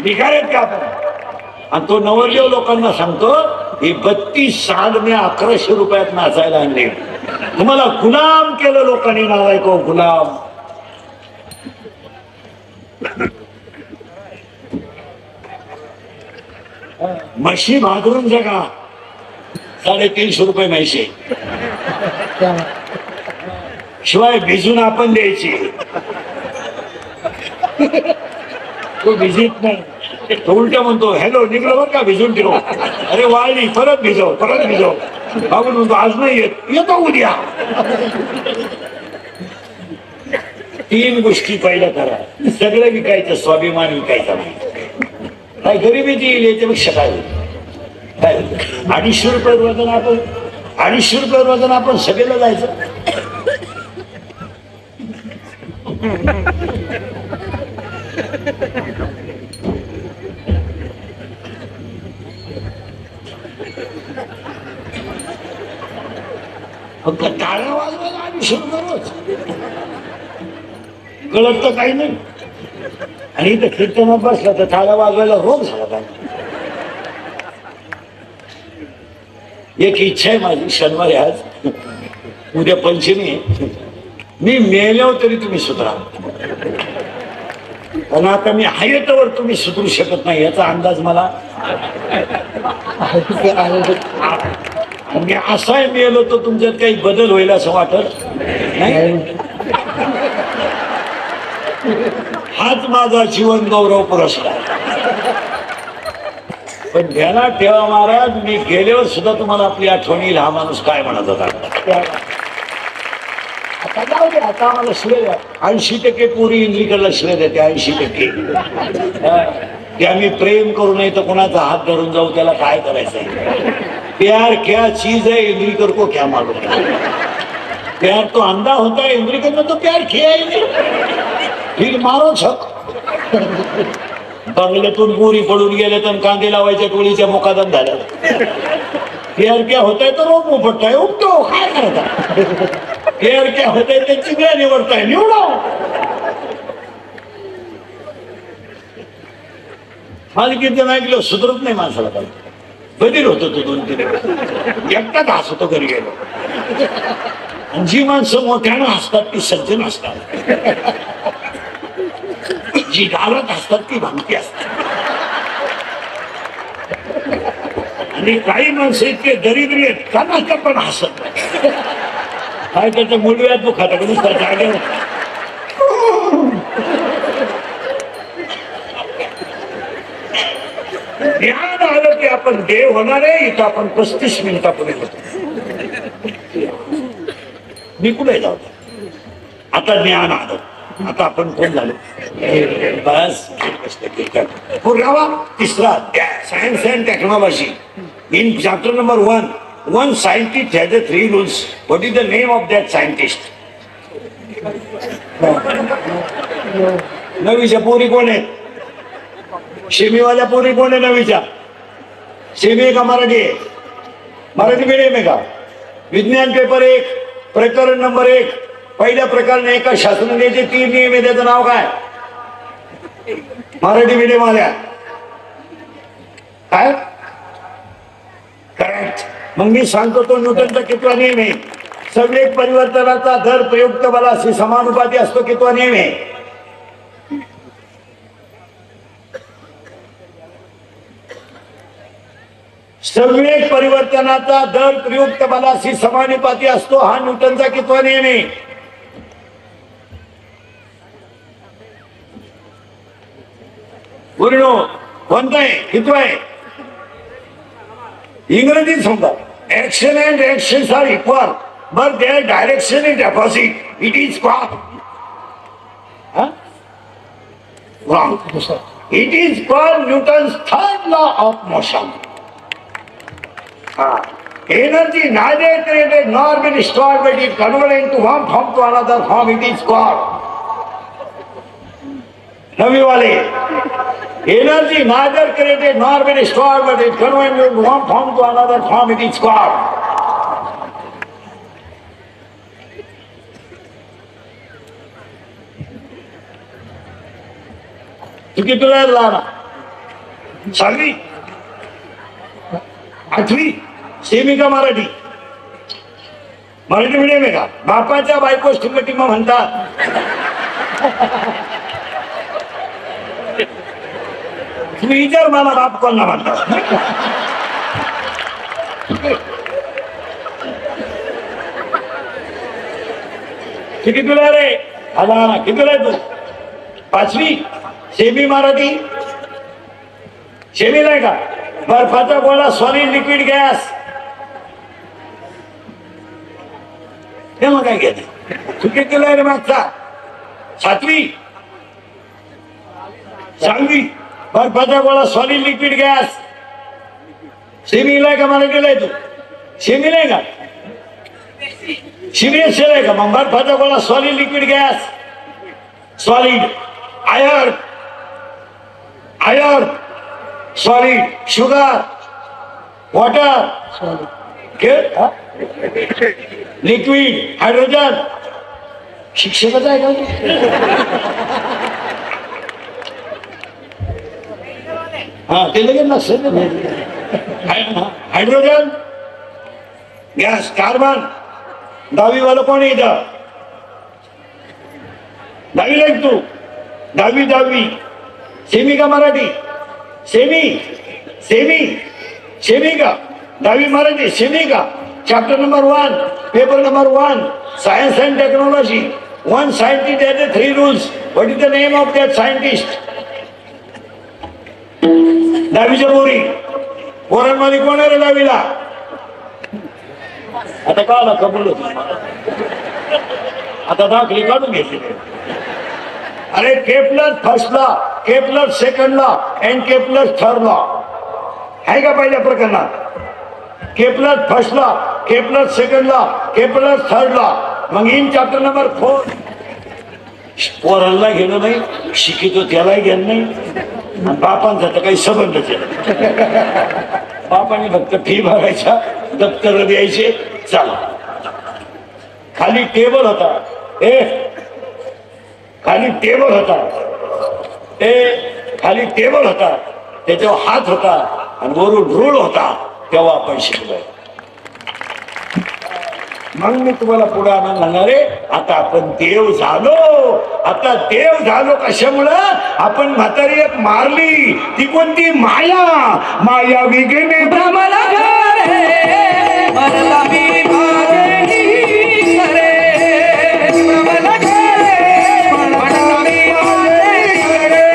निघालेत का आपण? आणि तो नवरदेव लोकांना सांगतो, ही 32 सांड मी 1100 रुपयात नाचायला आणले. तुम्हाला गुलाम केलं लोकांनी. नालायक हो, गुलाम. म्हशी भादरून जगा. 350 रुपये म्हैशी. शिवाय भिजून आपण द्यायची. तो भिजत नाही. तो उलट म्हणतो, हॅलो निघलो बरं का, भिजून ठेव. अरे वाळली, परत भिजव, परत भिजव. बाबू म्हणतो आज नाही येत, येतो उद्या. 3 गोष्टी पहिल्या करा. सगळं विकायचं, स्वाभिमान विकायचा नाही. काय गरिबीची येईल याच्यापेक्षा काय होईल? काय 250 रुपये वजन आपण, 250 रुपये वजन आपण सगळ्याला जायचं. फक्त टाळ्या वाजवायला 250 रुपये रोज. कळत तर काही नाही. आणि इथं कीर्तनात बसला तर टाळ्या वाजवायला रोग झाला पाहिजे. एक इच्छा आहे माझी, शनिवारी आज, उद्या पंचमी आहे. मी मेल्यावर तरी तुम्ही सुधरा. पण आता मी आहे तोवर तुम्ही सुधरू शकत नाही याचा अंदाज मला. मी असाय मेलो तर तुमच्यात काही बदल होईल असं वाटत नाही. हाच माझा जीवन गौरव पुरस्कार. पण ध्यानात ठेवा महाराज, मी गेल्यावर सुद्धा तुम्हाला आपली आठवण येईल. हा माणूस काय म्हणत होता. आता जाऊ दे, आता आम्हाला शिळे द्या. 80% पोरी इंग्लिकडला शिळे देते. 80% ते आम्ही प्रेम करू नये तर कोणाचा हात धरून जाऊ, त्याला काय करायचंय? प्यार क्या चीज है, इंद्रिकर को क्या मालूम. प्यार तो अंधा होता है, इंद्रिकर में तो प्यार किया ही नहीं. फिर मारो छक. बंगल्यातून पुरी पडून गेले तर कांदे लावायच्या टोळीच्या मुकादम झाल्या. प्यार क्या होता है तो रोग उपटताय, उपतो काय करता. प्यार क्या होता है ते चिंगड्या निवडताय, निवडो. माझं कीर्तन ऐकलं सुधरत नाही माणसाला. काय बदल होतो तो 2-3 एकटाच हसतो घरी गेलो. आणि जी माणसं मोठ्यानं हसतात ती सज्जन असतात. जी गालत असतात ती भांगती असतात. आणि काही माणसं इतके दरिद्री आहेत का नसतात पण हसत. काय त्याचं मुलव्यात दुखात नुसतं जागेवर. ज्ञान आलं की आपण देव होणार आहे. इथं आपण 35 मिनिटापर्यंत होतो. मी कुठे जाऊ? आता ज्ञान आलं. आता आपण कोण झालो? बस पुरावा तिसरा science and technology. In chapter number 1, one scientist has the 3 rules. What is the name of that scientist? नवीच्या पोरी कोण आहे? शेमीवाल्या पोरी कोण आहे नवीच्या? शेमी आहे का मराठी आहे? मराठी मीडियम आहे का? विज्ञान पेपर 1 प्रकरण नंबर 1 पहिल्या प्रकरण एका शास्त्रज्ञाचे 3 नियम आहे. त्याचं नाव काय? मराठी मीडियम आल्या काय? करेक्ट. मग मी सांगतो तो न्यूटनचा कितवा नियम आहे? संवेग परिवर्तनाचा दर प्रयुक्त बलाशी समानुपाती असतो. कितवा नियम आहे? संवेग परिवर्तनाचा दर प्रयुक्त बलाशी समानुपाती असतो. हा न्यूटनचा कितवा नियम आहे? पूर्ण कोणता आहे? कितवा आहे? इंग्रजीत समजा. Action and reactions are equal but their direction is opposite. It is called wrong. It is called Newton's third law of motion. Energy neither created nor been stored, but it converted into one form to another form. It is called नवी वाले. Energy neither created nor been stored, but it converted into one form to another form. It is called. तू कितीला लहान? 6वी 8वी? Semi का Marathi? Marathi medium आहे का? बापाच्या बायकोस टिंबटिंब म्हणतात. तू विचार मला बाप कोणला म्हणतात? तू कितीला रे? लहान कितीला आहे तू? 5वी? सेमी मराठी? सेमी नाही का? बर्फाचा गोळा सॉलिड लिक्विड गॅस. हे मग काय घेत? चुकी केलं रे मागचा? 7वी 6वी? बर्फाचा गोळा सॉलिड लिक्विड गॅस. सेमीला आहे का मराठीला आहे तू? सेमी नाही का? सिरियस आहे का? मग बर्फाचा गोळा solid liquid gas. Solid iron iron solid sugar water liquid hydrogen. शिक्षकच आहे का? हा ते लगेच नसेल. Hydrogen gas carbon. 10वी वाला कोण आहे इथं? 10वी लाईक तू? 10वी सेमी का मराठी? सेमी सेमी सेमी का? 10वी मराठी सेमी का? Chapter number 1 paper number 1 science and technology. One scientist has the 3 rules. What is the name of that scientist? 10वीच्या पोरी पोरांमध्ये कोण आहे रे 10वीला? आता कळालं कबूल होत. आता दाखली काढून घेतली. अरे Kepler first law, Kepler second law and Kepler third law आहे का पहिल्या प्रकरणात? Kepler first law, Kepler second law, Kepler third law. मग इन चॅप्टर नंबर 4 पोरांना घेणं नाही, शिकितो त्यालाही घेणं नाही. बापांचा तर काही संबंधच आहे. बापाने फक्त फी भरायच्या, दप्तर द्यायचे, चला. खाली टेबल होता. खाली टेबल होता. खाली टेबल होता, त्याच्यावर हात होता आणि वरून रूळ होता. तेव्हा आपण शिकलोय. मग मी तुम्हाला पुढे आनंद सांगणार आहे. आता आपण देव झालो. आता देव झालो कशामुळं? आपण म्हातारी एक मारली. ती कोणती? माया. माया विघ्ने भ्रमला घरे भरला मी भाजनी करे. भ्रमला घरे भरला मी भाजनी करे.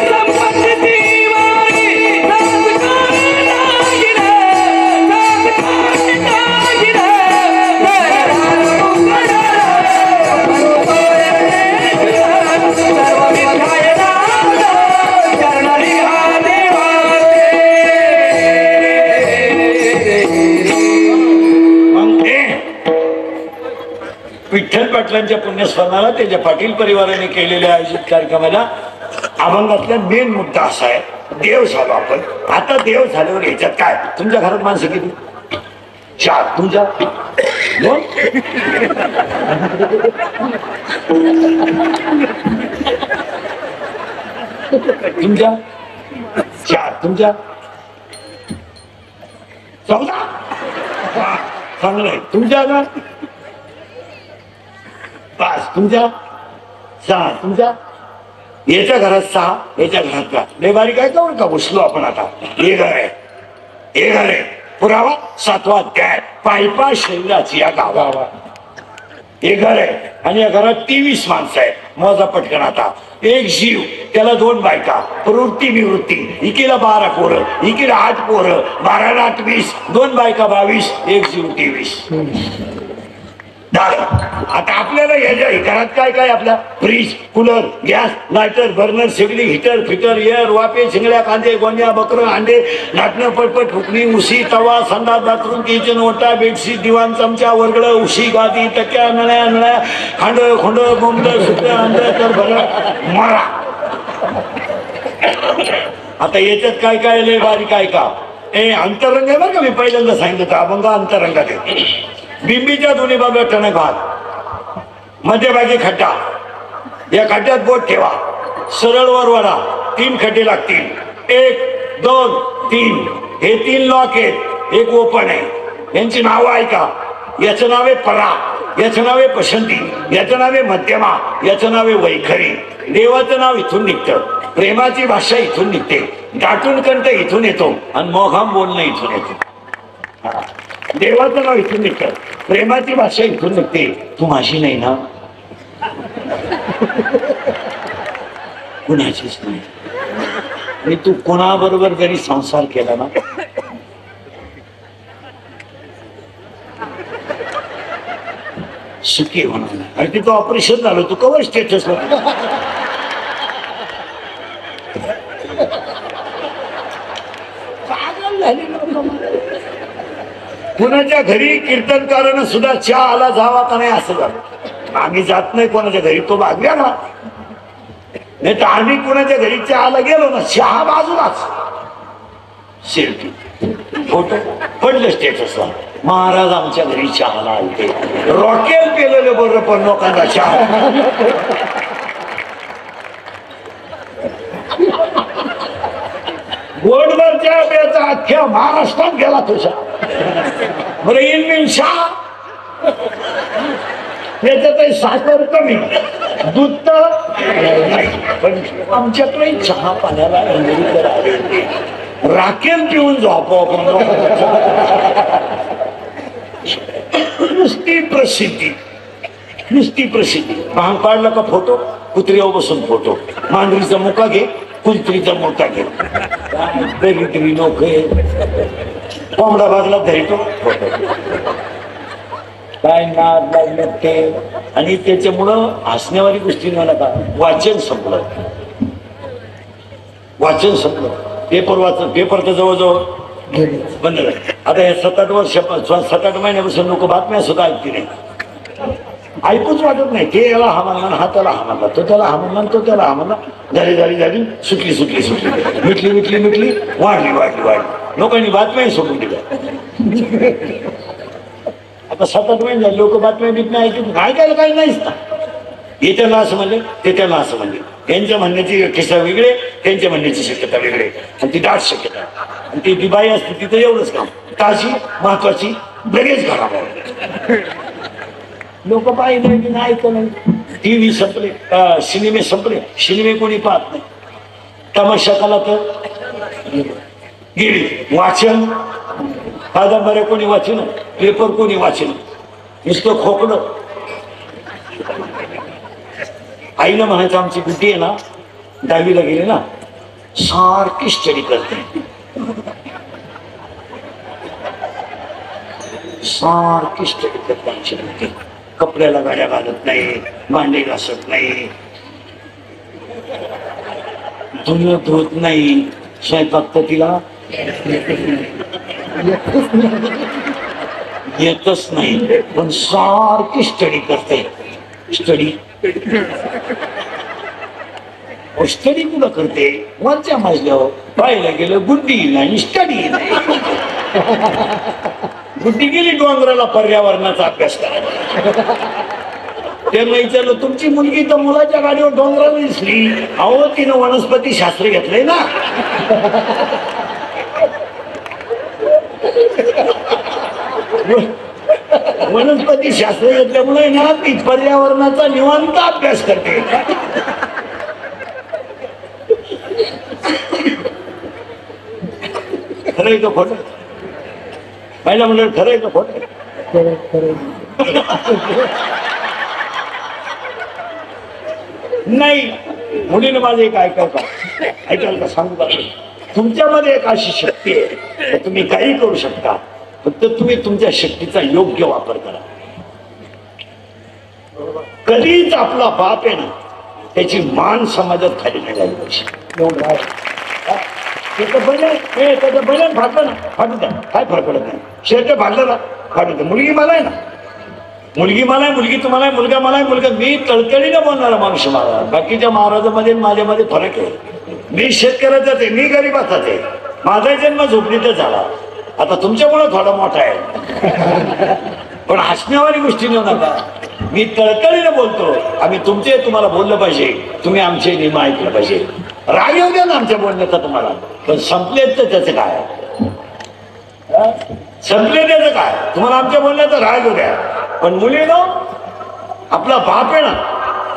संपत्ती वाणी विठ्ठल पाटलांच्या पुण्यस्मरणाला त्याच्या पाटील परिवाराने केलेल्या आयोजित कार्यक्रमाला अभंगातला मेन मुद्दा असा आहे, देव झालो आपण. आता देव झाल्यावर ह्याच्यात काय, तुमच्या घरात माणसं किती? 4. तुमच्या 2? तुमच्या 4. तुमच्या 14. चांगलं आहे. तुमच्या का 5. तुमच्या 6. तुमच्या याच्या घरात 6, याच्या घरात का लय बारीक आहे का का घुसलो आपण आता. हे घर आहे, हे घर आहे. पुरावा 7वा अध्याय, पायपा शरीराची या गावावा. हे घर आहे आणि या घरात 23 माणसं आहेत. मोजा पटकन आता. एक जीव, त्याला 2 बायका, प्रवृत्ती निवृत्ती, इकीला 12 पोरं, इकीला 8 पोरं, 12 × 8 = 20, 2 बायका 22, एक जीव 23. आता आपल्याला याच्या घरात काय काय, आपल्या fridge, cooler, gas, lighter, burner, शेगडी, हिटर, फिटर, एअर, वाफे, शिंगड्या, कांदे, गोंड्या, बकरं, अंडे, लाटणं, पटपट, फुकणी, उशी, तवा, संडास, बाथरूम, किचन, ओटा, बेडशीट, दिवाण, चमचा, वरगड, उशी, गादी, टक्या, नळ्या, खांड, खोंड, बोंबड, सुकं, अंड, तर भलं मारा. आता याच्यात काय काय लय बारीक काय का, अंतरंग आहे बरं का. मी पहिल्यांदा सांगितलं होतं अभंग अंतरंगात आहे. बिंबीच्या दोन्ही बाजूला टणक भात, मध्यभागी खड्डा, या खड्ड्यात बोट ठेवा, सरळ वर वडा. 3 खड्डे लागतील. 1, 2, 3. हे 3 लॉक आहेत, एक ओपन आहे. यांची नावं ऐका. याचं नाव आहे परा, याचं नाव आहे पसंती, याचं नाव आहे मध्यमा, याचं नाव आहे वैखरी. देवाचं नाव इथून निघतं, प्रेमाची भाषा इथून निघते, दाटून कंठ इथून येतो आणि मोघाम बोलणं इथून येतो. देवाचं नाव इथून निघतं, प्रेमाची भाषा इथून निघते. तू माझी नाही ना, कुणाचीच नाही. आणि तू कोणाबरोबर जरी संसार केला ना, सुखी होणार नाही. आणि तिथं ऑपरेशन झालं, तू कवर स्टेटस कुणाच्या घरी कीर्तनकारानं सुद्धा चहा आला जावा का नाही असं झालं. आम्ही जात नाही कोणाच्या घरी, तो भागल्या ना. नाही तर आम्ही कोणाच्या घरी चहाला गेलो ना, चहा बाजूलाच. शेवटी फोटो पडलं स्टेटसला, महाराज आमच्या घरी चहाला आलते. रॉकेल केलेलं बरं, पण लोकांना चहा. गोडभर चहा प्यायचा अख्ख्या महाराष्ट्रात गेला तुझ्या. बरं इनमिन चहा, त्याच्यात साखर कमी, दूध तर नाही. पण आमच्याकडे चहा पाण्याला राखेल पिऊन झोपाव. नुसती प्रसिद्धी, नुसती प्रसिद्धी. भांग पाडला का फोटो, कुत्र्यावर बसून फोटो, मांजरीचा मुका घे, कुत्रीचा मोठा घे. दरिद्री लोक कोंबडा भागला धरितो फोटो. काय नाद लागले ते. आणि त्याच्यामुळं हसण्यावारी गोष्टी मला का, वाचन संपलं, वाचन संपलं. पेपर वाचन, पेपर तर जवळजवळ बंद झालं. आता हे 7-8 वर्ष, 7-8 महिन्यापासून लोक बातम्या सुद्धा ऐकते नाही, ऐकूच वाटत नाही. ते याला हा म्हणला, हा त्याला हा म्हणला, तो त्याला हा म्हणला, तो त्याला हा म्हणला. झाली सुटली, मिटली, वाढली. लोकांनी बातम्या सोडून दिल्या. आता 7-8 महिने झाले लोक बातम्या बितम्या ऐकत ऐकायला काही नाहीच ना. हे त्याला असं म्हणले, ते त्याला असं म्हणले. त्यांच्या म्हणण्याची किस्सा वेगळे, त्यांच्या म्हणण्याची शक्यता वेगळे, आणि ती दाट शक्यता. आणि ती बाई असते तिथं एवढंच काम, ताजी महत्वाची लगेच घराबाहेर. लोक पाहिजे की नाही ऐकलं नाही. टीव्ही संपले, सिनेमे संपले, सिनेमे कोणी पाहत नाही. तमाशा कला तर गेली. वाचन, कादंबऱ्या कोणी वाचन, पेपर कोणी वाचन, नुसतं खोकलं. आईला म्हणायचं आमची गुटी आहे ना, 10वीला गेली ना, सारखी स्टडी करते, सारखी स्टडी करते आमची गुटी. कपड्याला गाड्या घालत नाही, भांडे घासत नाही, धुणं धुत नाही, स्वयंपाक तर तिला येतच नाही, पण सारखी स्टडी करते. स्टडी स्टडी कुठं करते? वरच्या मजल्यावर पाहायला गेलं गुड्डी नाही, स्टडी नाही. गुड्डी गेली डोंगराला पर्यावरणाचा अभ्यास करायला. त्यांना विचारलं, तुमची मुलगी तर मुलाच्या गाडीवर डोंगराला दिसली. अहो, तिनं वनस्पती शास्त्र घेतलंय ना. वनस्पती शास्त्र घेतल्यामुळे ना ती पर्यावरणाचा निवांत अभ्यास करते. खरंय का खोटं? पहिला म्हणलं खरंय का खोटं? नाही. मुलीने माझं एक ऐकायला का सांगू का? तुमच्यामध्ये एक अशी शक्ती आहे, तुम्ही काही करू शकता, फक्त तुम्ही तुमच्या शक्तीचा योग्य वापर करा. कधीच आपला बाप आहे ना, त्याची मान समाजात खाली नाही झाली पाहिजे. त्याचं बलन फाटलं ना, फाटू द्या, काय फरक पडत नाही. शेट फाटलं ना, फाटू द्या. मुलगी मला आहे ना, मुलगी मला आहे, मुलगी तुम्हाला आहे, मुलगा मला आहे, मुलगा. मी तळतळीने बोलणारा माणूस मला. बाकीच्या महाराजांमध्ये माझ्यामध्ये फरक आहे. मी शेतकऱ्याचाच आहे, मी गरीबाचाच आहे. माझा जन्म झोपडीतच झाला. आता तुमच्यामुळे थोडा मोठा आहे, पण हसण्यावारी गोष्टी नेऊ नका. मी तळतळीने बोलतो. आम्ही तुमचे तुम्हाला बोललं पाहिजे, तुम्ही आमचे नियम ऐकलं पाहिजे. राग येऊ द्या ना आमच्या बोलण्याचा तुम्हाला, पण संपलेत तर त्याचं काय? संपले त्याचं काय? तुम्हाला आमच्या बोलण्याचा राग येऊ द्या, पण मुलीनो, आपला बाप आहे ना,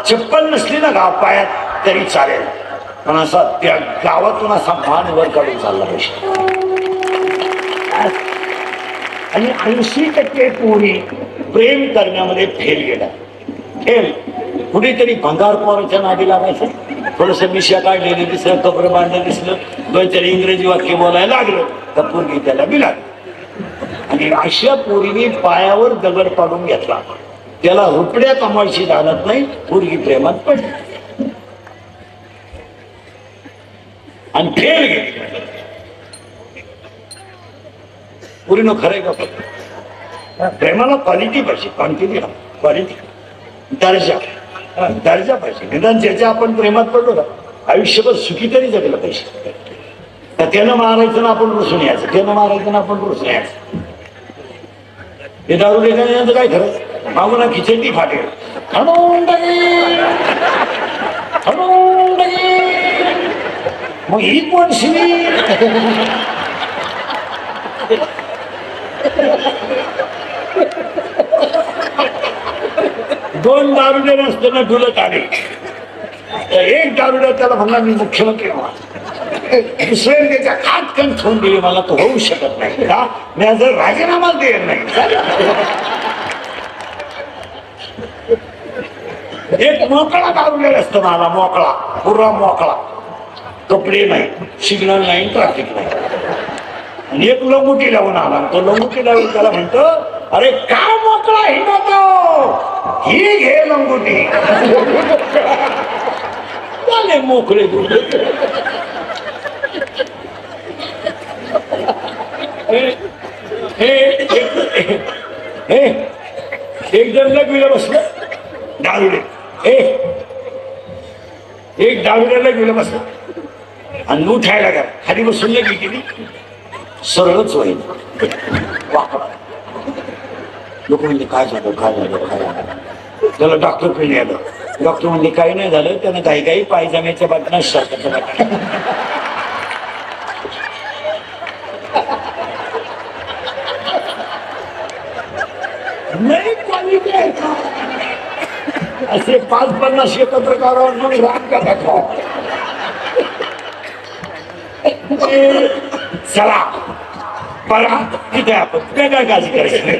चप्पल नसली ना गाव पायात तरी चालेल, पण असा त्या गावातून असा मान वर काढून चालला पाहिजे. आणि 80% पोरी प्रेम करण्यामध्ये फेल गेला. फेल. कुठेतरी भंगार पोराच्या नादी लागायचं, थोडस मिशा काढलेलं दिसलं, कपडे बांधलं दिसलं, दोन-चार इंग्रजी वाक्य बोलायला लागलं तर पोरगी त्याला बिलाग. आणि अशा पोरीने पायावर दगड पाडून घेतला. त्याला रुपड्या कमायची जाणत नाही, पोरगी प्रेमात पडली आणि फेल गेली. पुरीनो खरंय का? प्रेमाला क्वालिटी पाहिजे, क्वांटिटी, क्वालिटी, दर्जा पाहिजे. निदान ज्याच्या आपण प्रेमात पडलो ना, आयुष्यभर सुखी तरी जगलं पाहिजे. तर त्यानं मारायचं ना आपण रुसून यायचं, त्यानं मारायचं ना आपण रुसून यायचं. हे दारू देण्याचं काय खरं? मागून खिचडी फाटेल, मग ही कोण शिवी? दोन दारुडे नसताना डुलत आले, तर एक दारुड्या त्याला म्हणला मी मुख्यमंत्री होणार. दुसऱ्याने त्याच्या हात कण ठेवून दिले, मला तो होऊ शकत नाही का, मी जर राजीनामा देणार नाही. एक मोकळा दारुड्या असतो मला, मोकळा, पुरा मोकळा, कपडे नाही, सिग्नल नाही, ट्रॅफिक नाही. आणि एक लंगुटी लावून आला. तो लंगुटी लावून त्याला म्हणतो, अरे का मोकळा हिंडतो, ही घे लंगुटी. झाले मोकळे. एक जण लगविला बसलं दारुडे, एक दारुड्याला गेलं बसलं आणि उठायला का खाली बसून लगी केली, सरळच होईल वाकडा. लोक म्हणजे काय झालं, काय झालं, काय झालं. त्याला डॉक्टर कडे आलं. डॉक्टर म्हणजे काही नाही झालं, त्यानं काही काही पायजाम्याच्या बातम्या शाकाच्या बातम्या. नाही क्वालिटी आहे का? असे 5-50 एकत्र करावं मग राग का दाखवा. चला परा तिथे आपण काय काळजी करायची.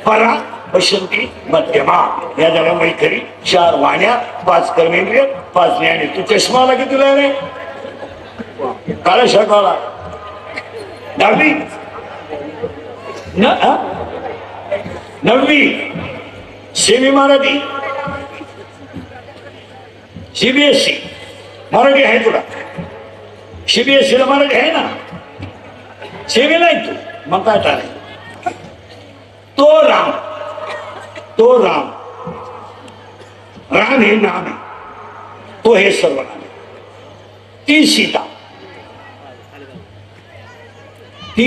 परा पशंती मध्यमा या झाल्या मैत्री, 4 वाण्या, 5 कर्मेंद्रिय, 5 ज्ञाने. तू चष्मा आला की तुला रे काळा शकाला 10वी 9वी सेमी मराठी सीबीएसई मराठी आहे तुला. सीबीएसई ला मराठी आहे ना, सेमी नाही तू, मग काय चालेल. तो राम, तो राम, राम हे नाम आहे, तो हे सर्व नाम आहे. ती सीता, ती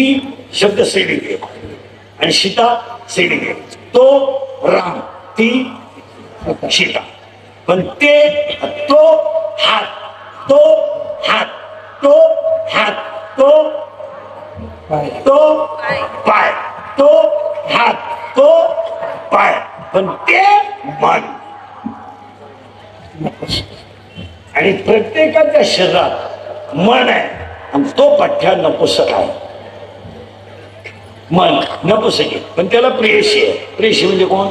शब्द स्त्रीलिंग आहे आणि सीता स्त्रीलिंग आहे. तो राम, ती सीता. पण ते तो हात, तो हात, तो हात, तो पाय, तो हात, तो पाय. पण ते मन. आणि प्रत्येकाच्या शरीरात मन आहे आणि तो पठ्ठ्या नपुसक आहे. मन नपुसक आहे पण त्याला प्रेयसी आहे. प्रेयसी म्हणजे कोण?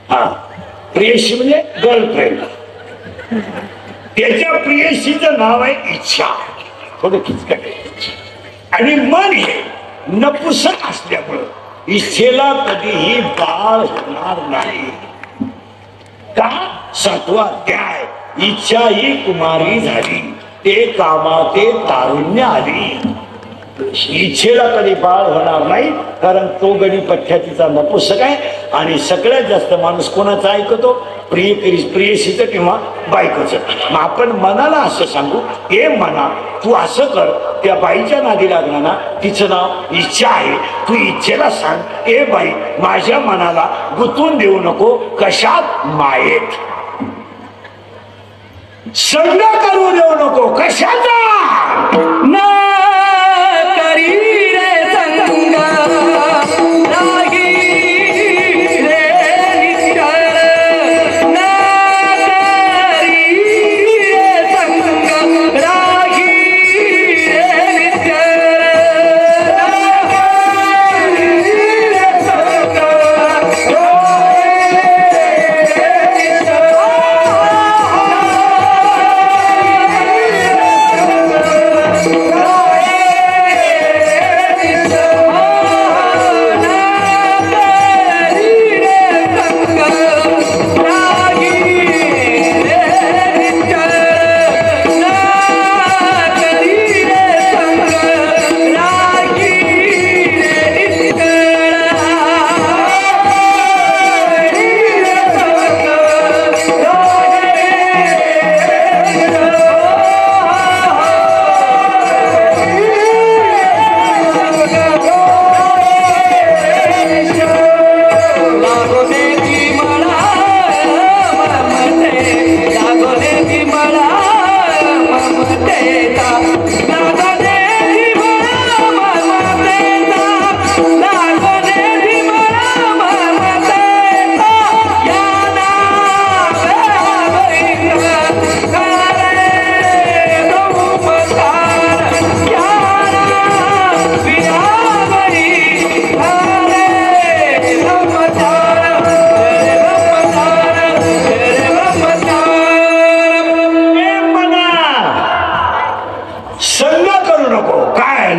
हा, प्रेयसी म्हणजे गर्लफ्रेंड. त्याच्या प्रेयसीचं नाव आहे इच्छा. थोडं किचकट आहे. आणि मन हे नपुसक असल्यामुळं इच्छेला कधीही बाळ होणार नाही. का? 7वा अध्याय. इच्छा ही कुमारी झाली, ते कामाते तारुण्य आली. इच्छेला कधी बाळ होणार नाही कारण तो गडी पठ्ठ्यातीचा नपुसक आहे. आणि सगळ्यात जास्त माणूस कोणाचा ऐकतो? प्रेयसीचं किंवा बायकोचं. मग आपण मनाला असं सांगू, ए मना तू असं कर, त्या बाईच्या नादी लागणार ना, तिचं नाव इच्छा आहे. तू इच्छेला सांग, ए बाई माझ्या मनाला गुंतवून देऊ नको. कशात? मायेत. संग करू देऊ नको. कशाचा? ना करी रे संग रागी रे निष्ठर. ना करी रे संग रागी रे निष्ठर. ना करी रे संग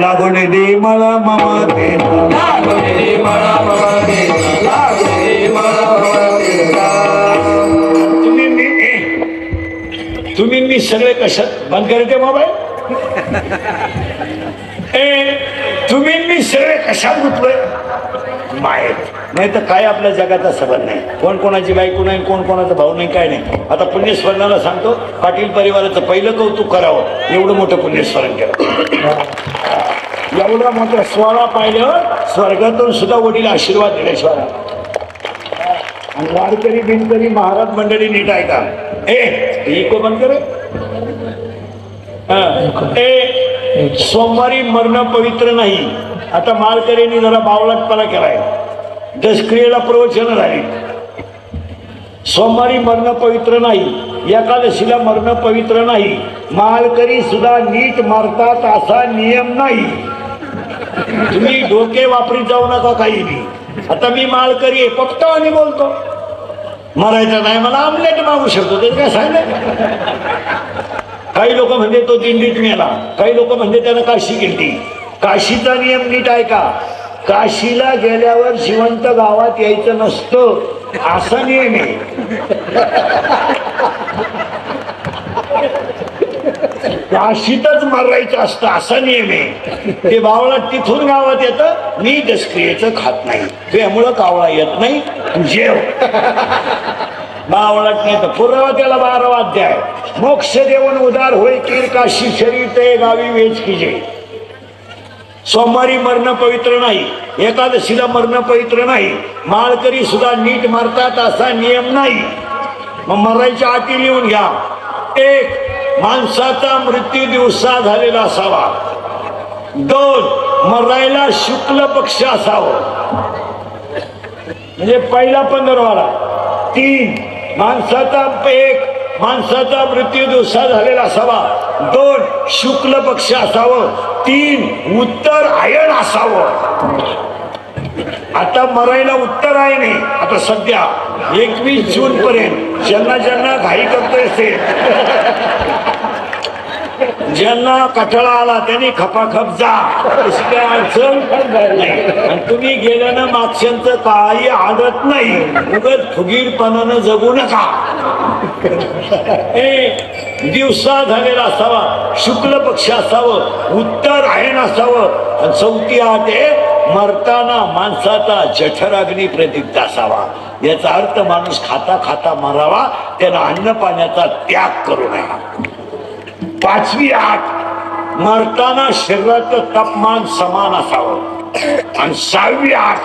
लागोने दे मला ममते. लागोने दे मला ममते. लागोने दे मला ममते. तुम्ही मी सगळे कशात बंद करते मोबाईल? तुम्ही मी सगळे कशात गुंतलोय? मायेत. नाही तर काय आपल्या जगाचा संबंध नाही. कोण कोणाची बायको नाही, कोण कोणाचा भाऊ नाही, काय नाही. आता पुण्यस्मरणाला सांगतो, पाटील परिवाराचं पहिलं कौतुक करावं, एवढं मोठं पुण्यस्मरण केलं. एवढा मोठा सोहळा पाहिल्यावर स्वर्गातून सुद्धा वडील आशीर्वाद दिल्याशिवाय. आणि वारकरी बिनकरी महाराज मंडळी नीट ऐका. इको बंद कर. सोमवारी मरण पवित्र नाही. आता माळकऱ्यांनी जरा बावळटपणा केलाय. दशक्रियेला प्रवचन झाली. सोमवारी मरण पवित्र नाही, एकादशीला मरण पवित्र नाही. माळकरी सुद्धा नीट मारतात असा नियम नाही. तुम्ही डोके वापरीत जाऊ नका काही बी. आता मी माळकरी आहे, पक्तावानी बोलतो. मरायचं नाही मला आमलेट मागू शकतो, ते काय सांगलं. काही लोक म्हणजे तो दिंडीत मेला, काही लोक म्हणजे त्यानं काशी केली. काशीचा नियम नीट ऐका. काशीला गेल्यावर जिवंत गावात यायचं नसतं असा नियम आहे. काशीतच मरायचं असतं असा नियम आहे. ते बावळा तिथून गावात येतं, मी दसक्रियेचं खात नाही, त्यामुळं कावळा येत नाही, जेव. बावळात नाही तर पुरावा त्याला 12वा अध्याय. मोक्ष देवन उदार होय कीर काशी शरीर ते गावी वेच कीजे. सोमवारी मरण पवित्र नाही, एकादशीला मरण पवित्र नाही, माळकरी सुद्धा नीट मरतात असा नियम नाही. मग मरायच्या अटी लिहून घ्या. 1. माणसाचा मृत्यू दिवसा झालेला असावा. 2. मरायला शुक्ल पक्ष असावं, म्हणजे पहिला 15वाला. 3. माणसाचा मृत्यू दिवसा झालेला असावा. 2. शुक्ल पक्ष असावं. 3. उत्तर आयन असावं. आता मरायला उत्तर आहे नाही. आता सध्या 21 जून पर्यंत ज्यांना घाई करतोय असेल, ज्यांना कटाळा आला त्यांनी खपाखप जा, तशी काय अडचण नाही. आणि तुम्ही गेल्यानं मागच्यांचं काही आडत नाही. उगाच फुगीरपणानं जगू नका. दिवसा झालेला असावा, शुक्ल पक्ष असावं, उत्तर आयन असावं. आणि 4थी अट आहे मरताना माणसाचा जठराग्नी प्रदीप्त असावा. याचा अर्थ माणूस खाता खाता मरावा, त्यानं अन्न पाण्याचा त्याग करू नये. 5वी अट मरताना शरीराचं तापमान समान असावं. आणि 6वी अट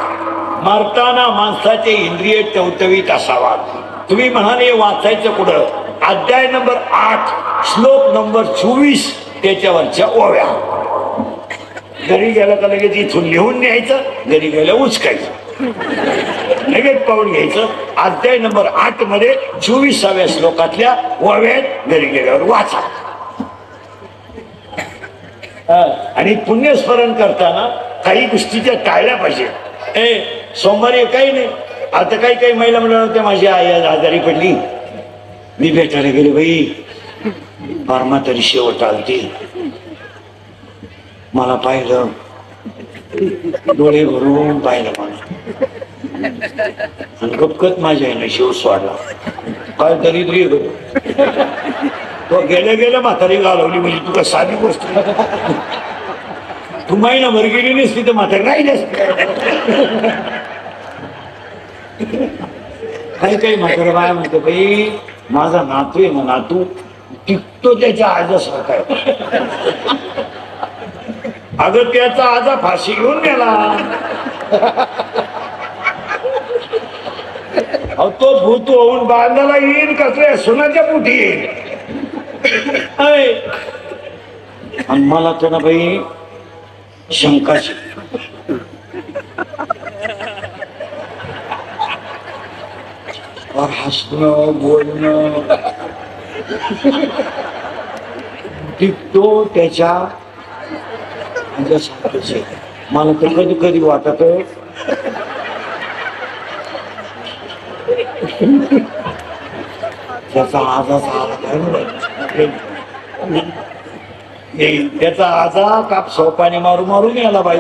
मरताना माणसाचे इंद्रिय टवटवीत असावा. तुम्ही म्हणाले वाचायचं कुठं? अध्याय नंबर 8 श्लोक नंबर 24 त्याच्यावरच्या ओव्या. घरी गेला का लगेच इथून लिहून न्यायचं, घरी गेलं उचकायचं, लगेच पाहून घ्यायचं. अध्याय नंबर 8 मध्ये 24व्या श्लोकातल्या ओव्या घरी गेल्यावर वाचा. आणि पुण्यस्मरण करताना काही गोष्टीच्या टाळल्या पाहिजे. सोमवारी काही नाही. आता काही महिला म्हणणार होत्या माझी आई आजारी पडली, मी भेटायला गेले, बाई फार्मा तरी शेवट आलती, मला पाहिलं, डोळे भरून पाहिलं मला, आणि गपकत माझ्या आईने शिव सोडला. काय दरिद्री तो गेल्या म्हातारी घालवली, म्हणजे तुला साधी गोष्ट. तू महिनाभर गेली नसती तर म्हातारी राहिली असती. काही म्हातारा बाया म्हणतो, बाई माझा नातू आहे ना, नातू टिकतो त्याच्या आजासारखा आहे. अगं त्याचा आजा फाशी घेऊन गेला. तो भूत होऊन बांधायला येईल कसल्या सोनाच्या पोटी येईल. आणि मला तर ना बाई शंकाची, हसणं बोलणं टिकतो त्याच्या आजासारखंच आहे. मला तर कधी कधी वाटत त्याचा आजा त्याचा आजा काप सोपाने मारून याला बाई.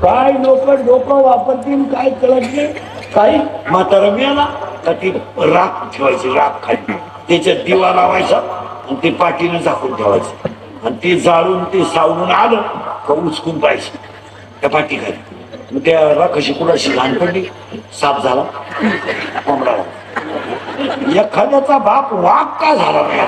काय लोक डोकं वापरतील काय कळत नाही. काही म्हातारा मिळाला का ती राख ठेवायची, राख खाली त्याच्यात दिवा लावायचा आणि ते पाठीनं झाकून ठेवायचं, आणि ते जाळून ते सावरून आलं का उचकून पाहिजे त्या पाठी खाली. मग त्या राखाशी कुणाशी घाण पडली, साप झाला, कोंबडा. एखाद्याचा बाप वाघ का झाला नाही?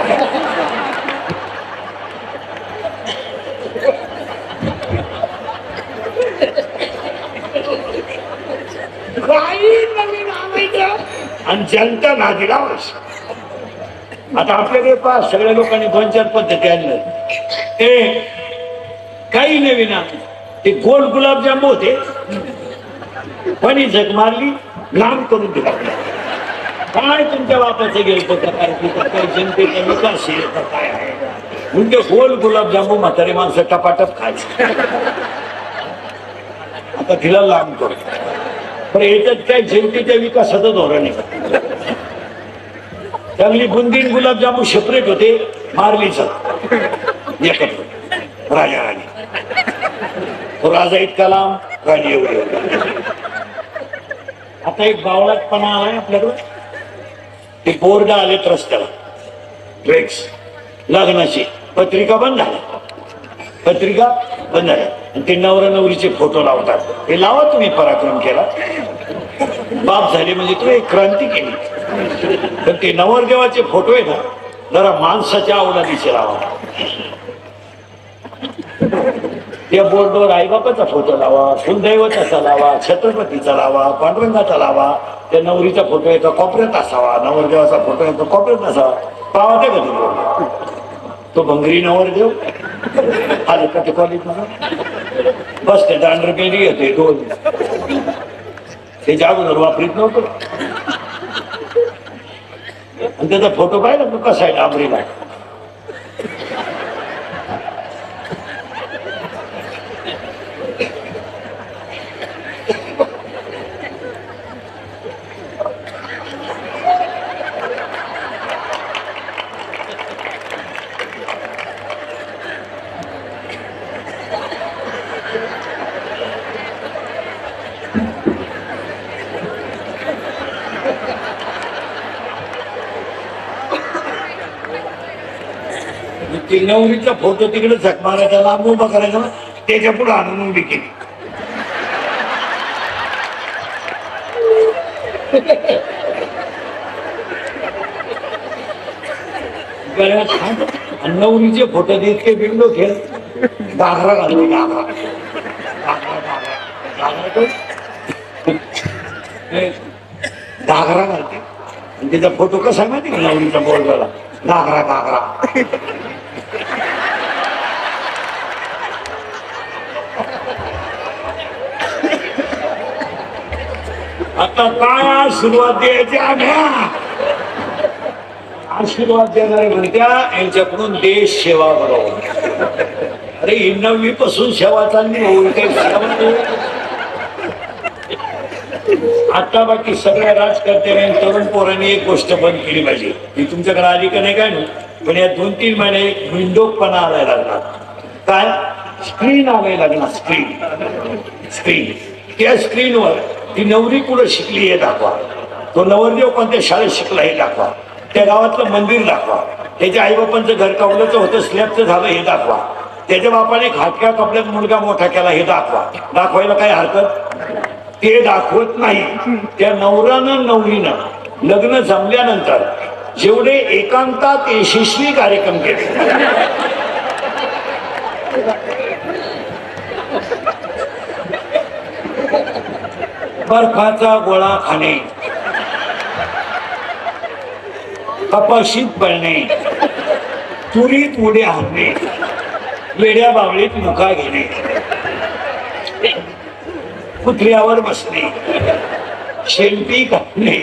काही नवीन आणायचं आणि जनता नादी लावायची. आता आपल्याकडे पहा, सगळ्या लोकांनी 2-4 पद्धती आणल्या. काही नवीन ते गोल गुलाबजाम होते, पण झक मारली, लांब करून दिला. काय तुमच्या बापाचं गेलं काय जनतेचा विकास काय आहे म्हणजे गोल गुलाबजामू म्हातारी माणसं टपाटप खायचे. आता तिला लांब करू, पण याच्यात काय जनतेच्या विकासाचं धोरण आहे. चांगली बुंदीन गुलाबजामू सेपरेट होते, मारलीच एकत्र. राजा राणी, तो राजा इतका लांब, राणी एवढी. आता एक बावळटपणा आहे आपल्याकडं. ते बोर्ड आलेत रस्त्याला, ट्रेक्स लग्नाची पत्रिका बंद झाल्या, पत्रिका बंद झाल्या. आणि ते नवरा नवरीचे फोटो लावतात. हे लावा तुम्ही, पराक्रम केला, बाप झाले म्हणजे तुम्ही एक क्रांती केली. पण ते नवरदेवाचे फोटो आहे ना, जरा माणसाच्या आवडीचे लावा. त्या बोर्डवर आईबापाचा फोटो लावा, कुलदैवताचा लावा, छत्रपतीचा लावा, पांडुरंगाचा लावा. त्या नवरीचा फोटो एका कोपऱ्यात असावा, नवरदेवाचा फोटो एका कोपऱ्यात असावा. पावा ते कधी बोर्ड तो भंगरी नवरदेव आले का ते कॉलेज बस ते दांडर पेली येते दोन ते अगोदर वापरीत नव्हतं. आणि त्याचा फोटो पाहिला तो कसा आहे डांबरीला. ती नवरीचा फोटो तिकडे झक मारायचा, लांब उभा करायचा, त्याच्या पुढे आणून उभी केली. आणि नवरीचे फोटो इतके बिंडो खेळ, घागरा घालते, घागरा घागरा घालते. आणि त्याचा फोटो कसा माहिती का नवरीचा बोर्डाला, घागरा घागरा. आता काय आशीर्वाद द्यायचे आम्ही, आशीर्वाद देणारे म्हणत्या यांच्याकडून देश सेवा बरोबर. अरे ही 9वी पासून सेवा चालली होईल काही सेवा. आता बाकी सगळ्या राजकर्त्यांनी तरुण पोरांनी एक गोष्ट बंद केली पाहिजे. ती तुमच्याकडे आली का नाही काय नाही, पण या 2-3 महिने एक विंडोपणा आलाय लागला. काय स्क्रीन आलाय लागला, स्क्रीन. त्या स्क्रीनवर ती नवरी कुठं शिकली हे दाखवा, तो नवरदेव कोणत्या शाळेत शिकला हे दाखवा, त्या गावातलं मंदिर दाखवा, त्याच्या आईबापांचं घर कवल्याचं होतं स्लॅबचं झालं हे दाखवा, त्याच्या बापाने खाटक्या कपड्यात मुलगा मोठा केला हे दाखवा. दाखवायला काही हरकत, ते दाखवत नाही. त्या नवऱ्यानं नवरीनं लग्न जमल्यानंतर जेवढे एकांतात यशस्वी कार्यक्रम केले, बर्फाचा गोळा खाणे, कपाशीत पळणे, तुरीत उड्या हाणणे, वेड्या बावळीत मुका घेणे, कुत्र्यावर बसणे, शेल्फी काढणे,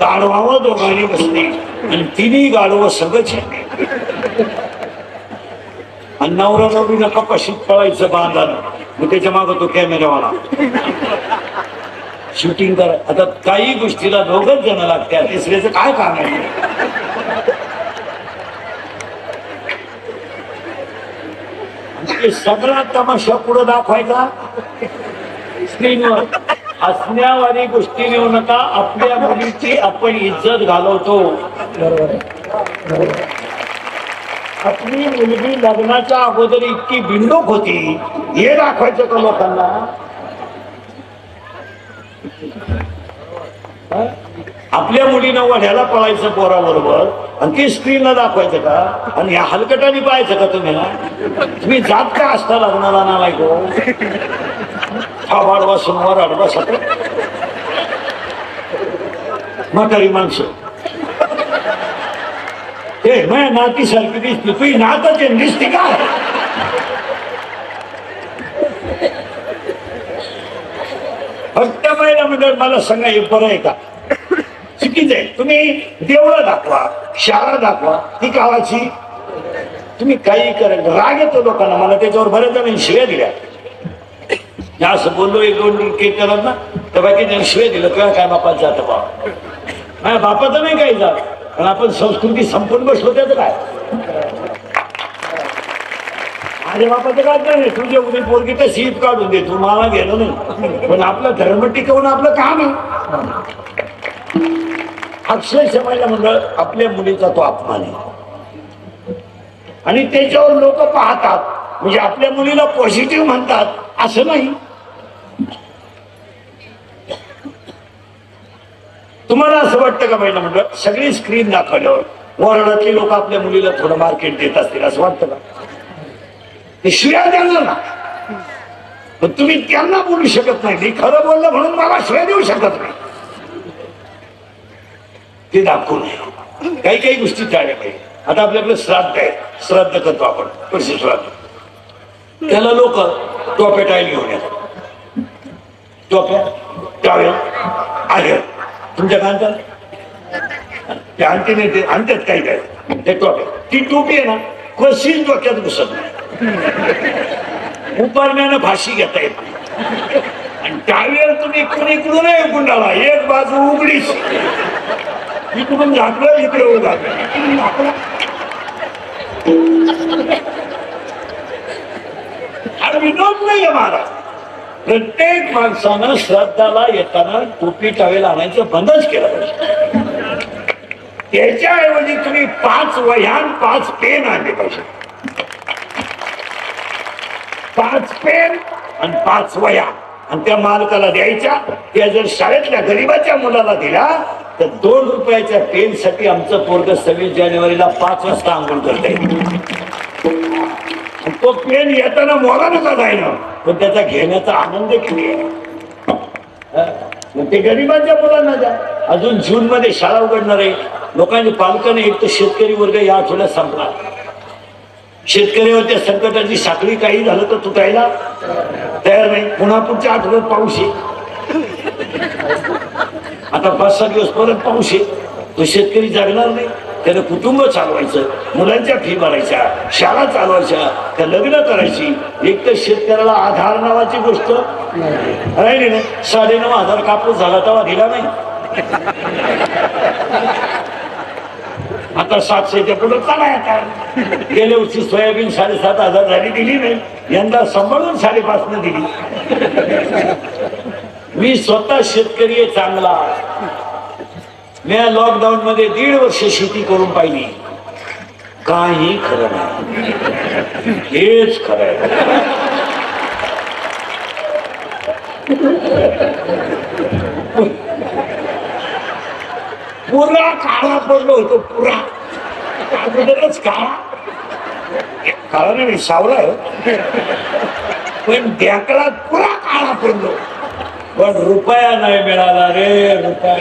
गाढवावर दोघांनी बसणे आणि तिन्ही गाढवं सगळं छेडणे. आणि नवरा नवरीनं कपाशीत पळायचं बांधानं, मग त्याच्या मागं तो कॅमेरावाला शूटिंग करा. आता काही गोष्टीला 2च जण लागतात, तिसऱ्याचं काय काम आहे. सगळा तमाशा पुढे दाखवायचा स्क्रीनवर. हसण्यावारी गोष्टी नेऊ नका. आपल्या मुलीची आपण इज्जत घालवतो. आपली मुलगी लग्नाच्या अगोदर इतकी बिंडूक होती हे दाखवायचं का लोकांना. आपल्या मुलीनं वढ्याला पळायचं पोराबरोबर आणि ते स्क्रीनला दाखवायचं का. आणि या हलकटाने पाहायचं का तुम्ही जात का असता लग्नाला ना लायको थाबाडवा सोमवार आडवा सात म्हातारी माणसं हे माझ्या नाती सारखी दिसते, तुझी नाताची दिसते काय. फक्त महिला मंडळ मला सांगा हे बरं आहे का. चुकीचं आहे. तुम्ही देवळं दाखवा, शाळा दाखवा, ती गावाची तुम्ही काही करा. राग येतो लोकांना. मला त्याच्यावर बऱ्याच जणांनी शिव्या दिल्या. असं बोललो 1-2 कीर्तनात ना तर बाकी त्यांनी शिव्या दिलं तुला काय बापात जातं बा. माझ्या बापाचं नाही काही जात, पण आपण संस्कृती संपून बसलो त्याचं काय. माझ्या बापाचं काय नाही. तुझ्या उद्या पोरगी तर सीट काढून दे, तू मला गेलो नाही, पण आपला धर्म टिकवणं आपलं काम आहे. अक्षरशः महिला मंडळ आपल्या मुलीचा तो अपमान आहे आणि त्याच्यावर लोक पाहतात म्हणजे आपल्या मुलीला पॉझिटिव्ह म्हणतात असं नाही. तुम्हाला असं वाटतं का महिला मंडळ सगळी स्क्रीन दाखवल्यावर वॉर्डातली लोक आपल्या मुलीला थोडं मार्केट देत असतील असं वाटतं का? ते शिव्या द्यायला ना, पण तुम्ही त्यांना बोलू शकत नाही. मी खरं बोललं म्हणून मला शिव्या देऊ शकत नाही. ते दाखवू नये. काही काही गोष्टी टाळल्या पाहिजे. आता आपल्याकडे श्राद्ध आहे, श्राद्ध करतो आपण वर्षी श्राद्ध. त्याला लोक टोप्या टाळी घेऊन येतात. टोप्या टाळ्या आहे तुमच्या कांतात ते आणते नाही, ते आणतात काही काय ते टोप्या. ती टोपी आहे ना कशीच डोक्यात घुसत नाही. उपारण्यानं फाशी घेता येत नाही. आणि त्यावेळेला तुम्ही कोणी इकडून नाही गुंडाळा, एक बाजू उघडीच, इकडून झाकलं इकडे उघडा. हा विनोद नाही आहे महाराज. प्रत्येक माणसानं श्राद्धाला येताना टोपी टावेल आणायचं बंदच केलं पाहिजे. त्याच्याऐवजी तुम्ही 5 वह्या 5 पेन आणले पाहिजे. 5 पेन आणि 5 वह्या आणि त्या मालकाला द्यायच्या. त्या जर शाळेतल्या गरीबाच्या मुलाला दिला तर 2 रुपयाच्या पेन साठी आमचं पोरग 26 जानेवारीला 5 वाजता आंघोळ करता येईल. तो पेन येताना मोरा नका जायना, पण त्याचा घेण्याचा आनंद किती आहे. ते गरीबांच्या मुलांना द्या. अजून जून मध्ये शाळा उघडणार आहे. लोकांनी पालकांनी एक तर शेतकरी वर्ग या आठवड्यात संपला. शेतकऱ्यावरच्या संकटाची साखळी काही झालं तर तुटायला तयार नाही. पुन्हा पुढच्या आठवड्यात पाऊस आहे. आता 5-6 दिवस परत पाऊस आहे. तो शेतकरी जगणार नाही. त्यानं कुटुंब चालवायचं, मुलांच्या फी भरायच्या, शाळा चालवायच्या, त्या लग्न करायची. एक तर शेतकऱ्याला आधार नावाची गोष्ट राहिली नाही. 9,500 कापूस झाला तेव्हा दिला नाही. आता 700च्या पुढे चालाय. आता गेल्या वर्षी सोयाबीन 7,500 झाली, दिली नाही. यंदा सांभाळून 5.5 दिली. मी स्वतः शेतकरी आहे चांगला. मी लॉकडाऊन मध्ये 1.5 वर्ष शेती करून पाहिली. काही खरं नाही, हेच खरं आहे. पुरा काळा पडलो होतो. पुरा अगोदरच काळा नाही सावला आहे, पण ढेकळात पुरा काळा पडलो. पण रुपया नाही मिळाला रे. रुपया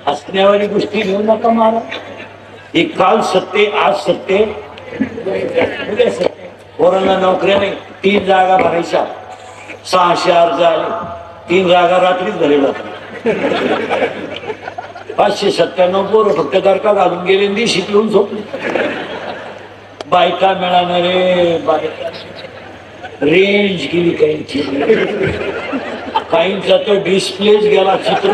हसण्यावारी गोष्टी घेऊ नका मला. एक काल सत्य, आज सत्य, उद्या सत्य. पोरांना नोकऱ्या नाही. 3 जागा भरायच्या, 600 अर्ज आले. 3 जागा रात्रीच भरल्या जातात. 597 पोरं फक्त दरका घालून गेले, दिवशी पिऊन झोपले. बायका मिळाणार रे. बायका रेंज गेली काहींची, काहींचा तर डिस्प्लेच गेला. चित्र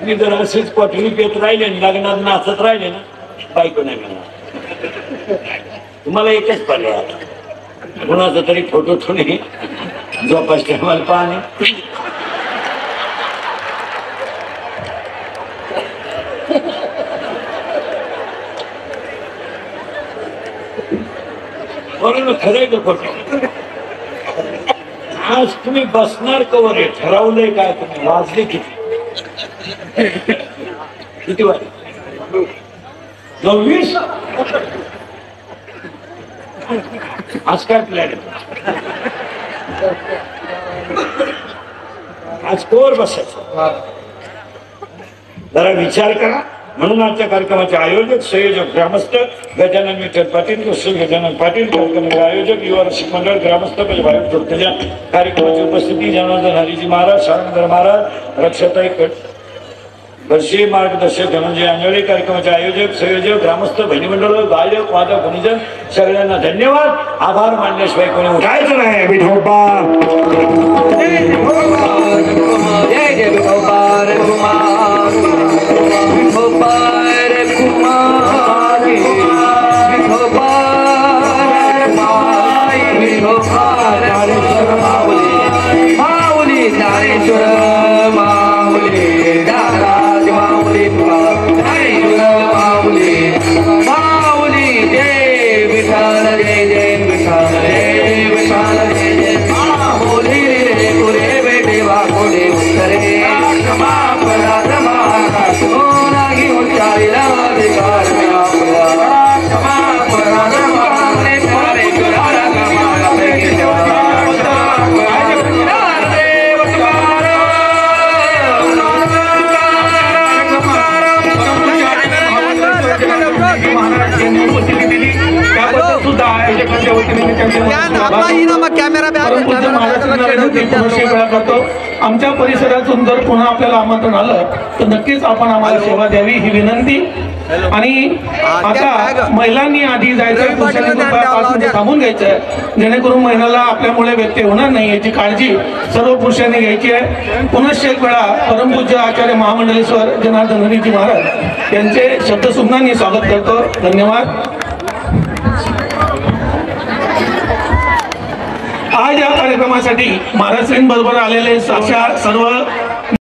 मी जर असेच पटरी पेत राहिले, लग्नात नाचत राहिले ना, बायको नाही मिळणार. तुम्हाला एकच पर्याय, कोणाचा तरी फोटो ठेवणे, झोपास टायमाला पाहणे. बरोबर खरंय का खोटं? आज तुम्ही बसणार कवर आहे, ठरवलंय काय? तुम्ही वाजले किती? किती वाजले? 9:20. आज काय प्लॅन आहे? आज कोर बसायचं, जरा विचार करा. म्हणून आजच्या कार्यक्रमाचे आयोजक संयोजक ग्रामस्थ गजानन विठ्ठल पाटील, कुशल गजानन पाटील, कार्यक्रमाचे आयोजक युवा रसिक मंडळ ग्रामस्थ त्याच्या कार्यक्रमाची उपस्थिती जनार्दन हरिजी महाराज, शारंगधर महाराज, रक्षाताई वर्षी मार्गदर्शक धनंजय आंधळे, कार्यक्रमाचे आयोजक संयोजक ग्रामस्थ बहिणी मंडळ, गायक वादक गुणीजन, सगळ्यांना धन्यवाद. आभार मानल्याशिवाय कोणी उठायचं नाही. विठोबा विठोबा वतीने मी त्यांचे परमपूज्य महाराष्ट्राला विनंती पुन्हा वेळा करतो. आमच्या परिसरातून जर पुन्हा आपल्याला आमंत्रण आलं तर नक्कीच आपण आम्हाला सेवा द्यावी ही विनंती. आणि आता महिलांनी आधी जायचं, पुरुषांनी 5 मिनिटं थांबून घ्यायचं, जेणेकरून महिलांना आपल्यामुळे व्यत्यय होणार नाही याची काळजी सर्व पुरुषांनी घ्यायची आहे. पुनश्च एक वेळा परमपूज्य आचार्य महामंडलेश्वर जनार्दन हरीजी महाराज यांचे शब्दसुमनांनी स्वागत करतो. धन्यवाद. आज या कार्यक्रमासाठी महाराष्ट्रींबरोबर आलेले साक्षात सर्व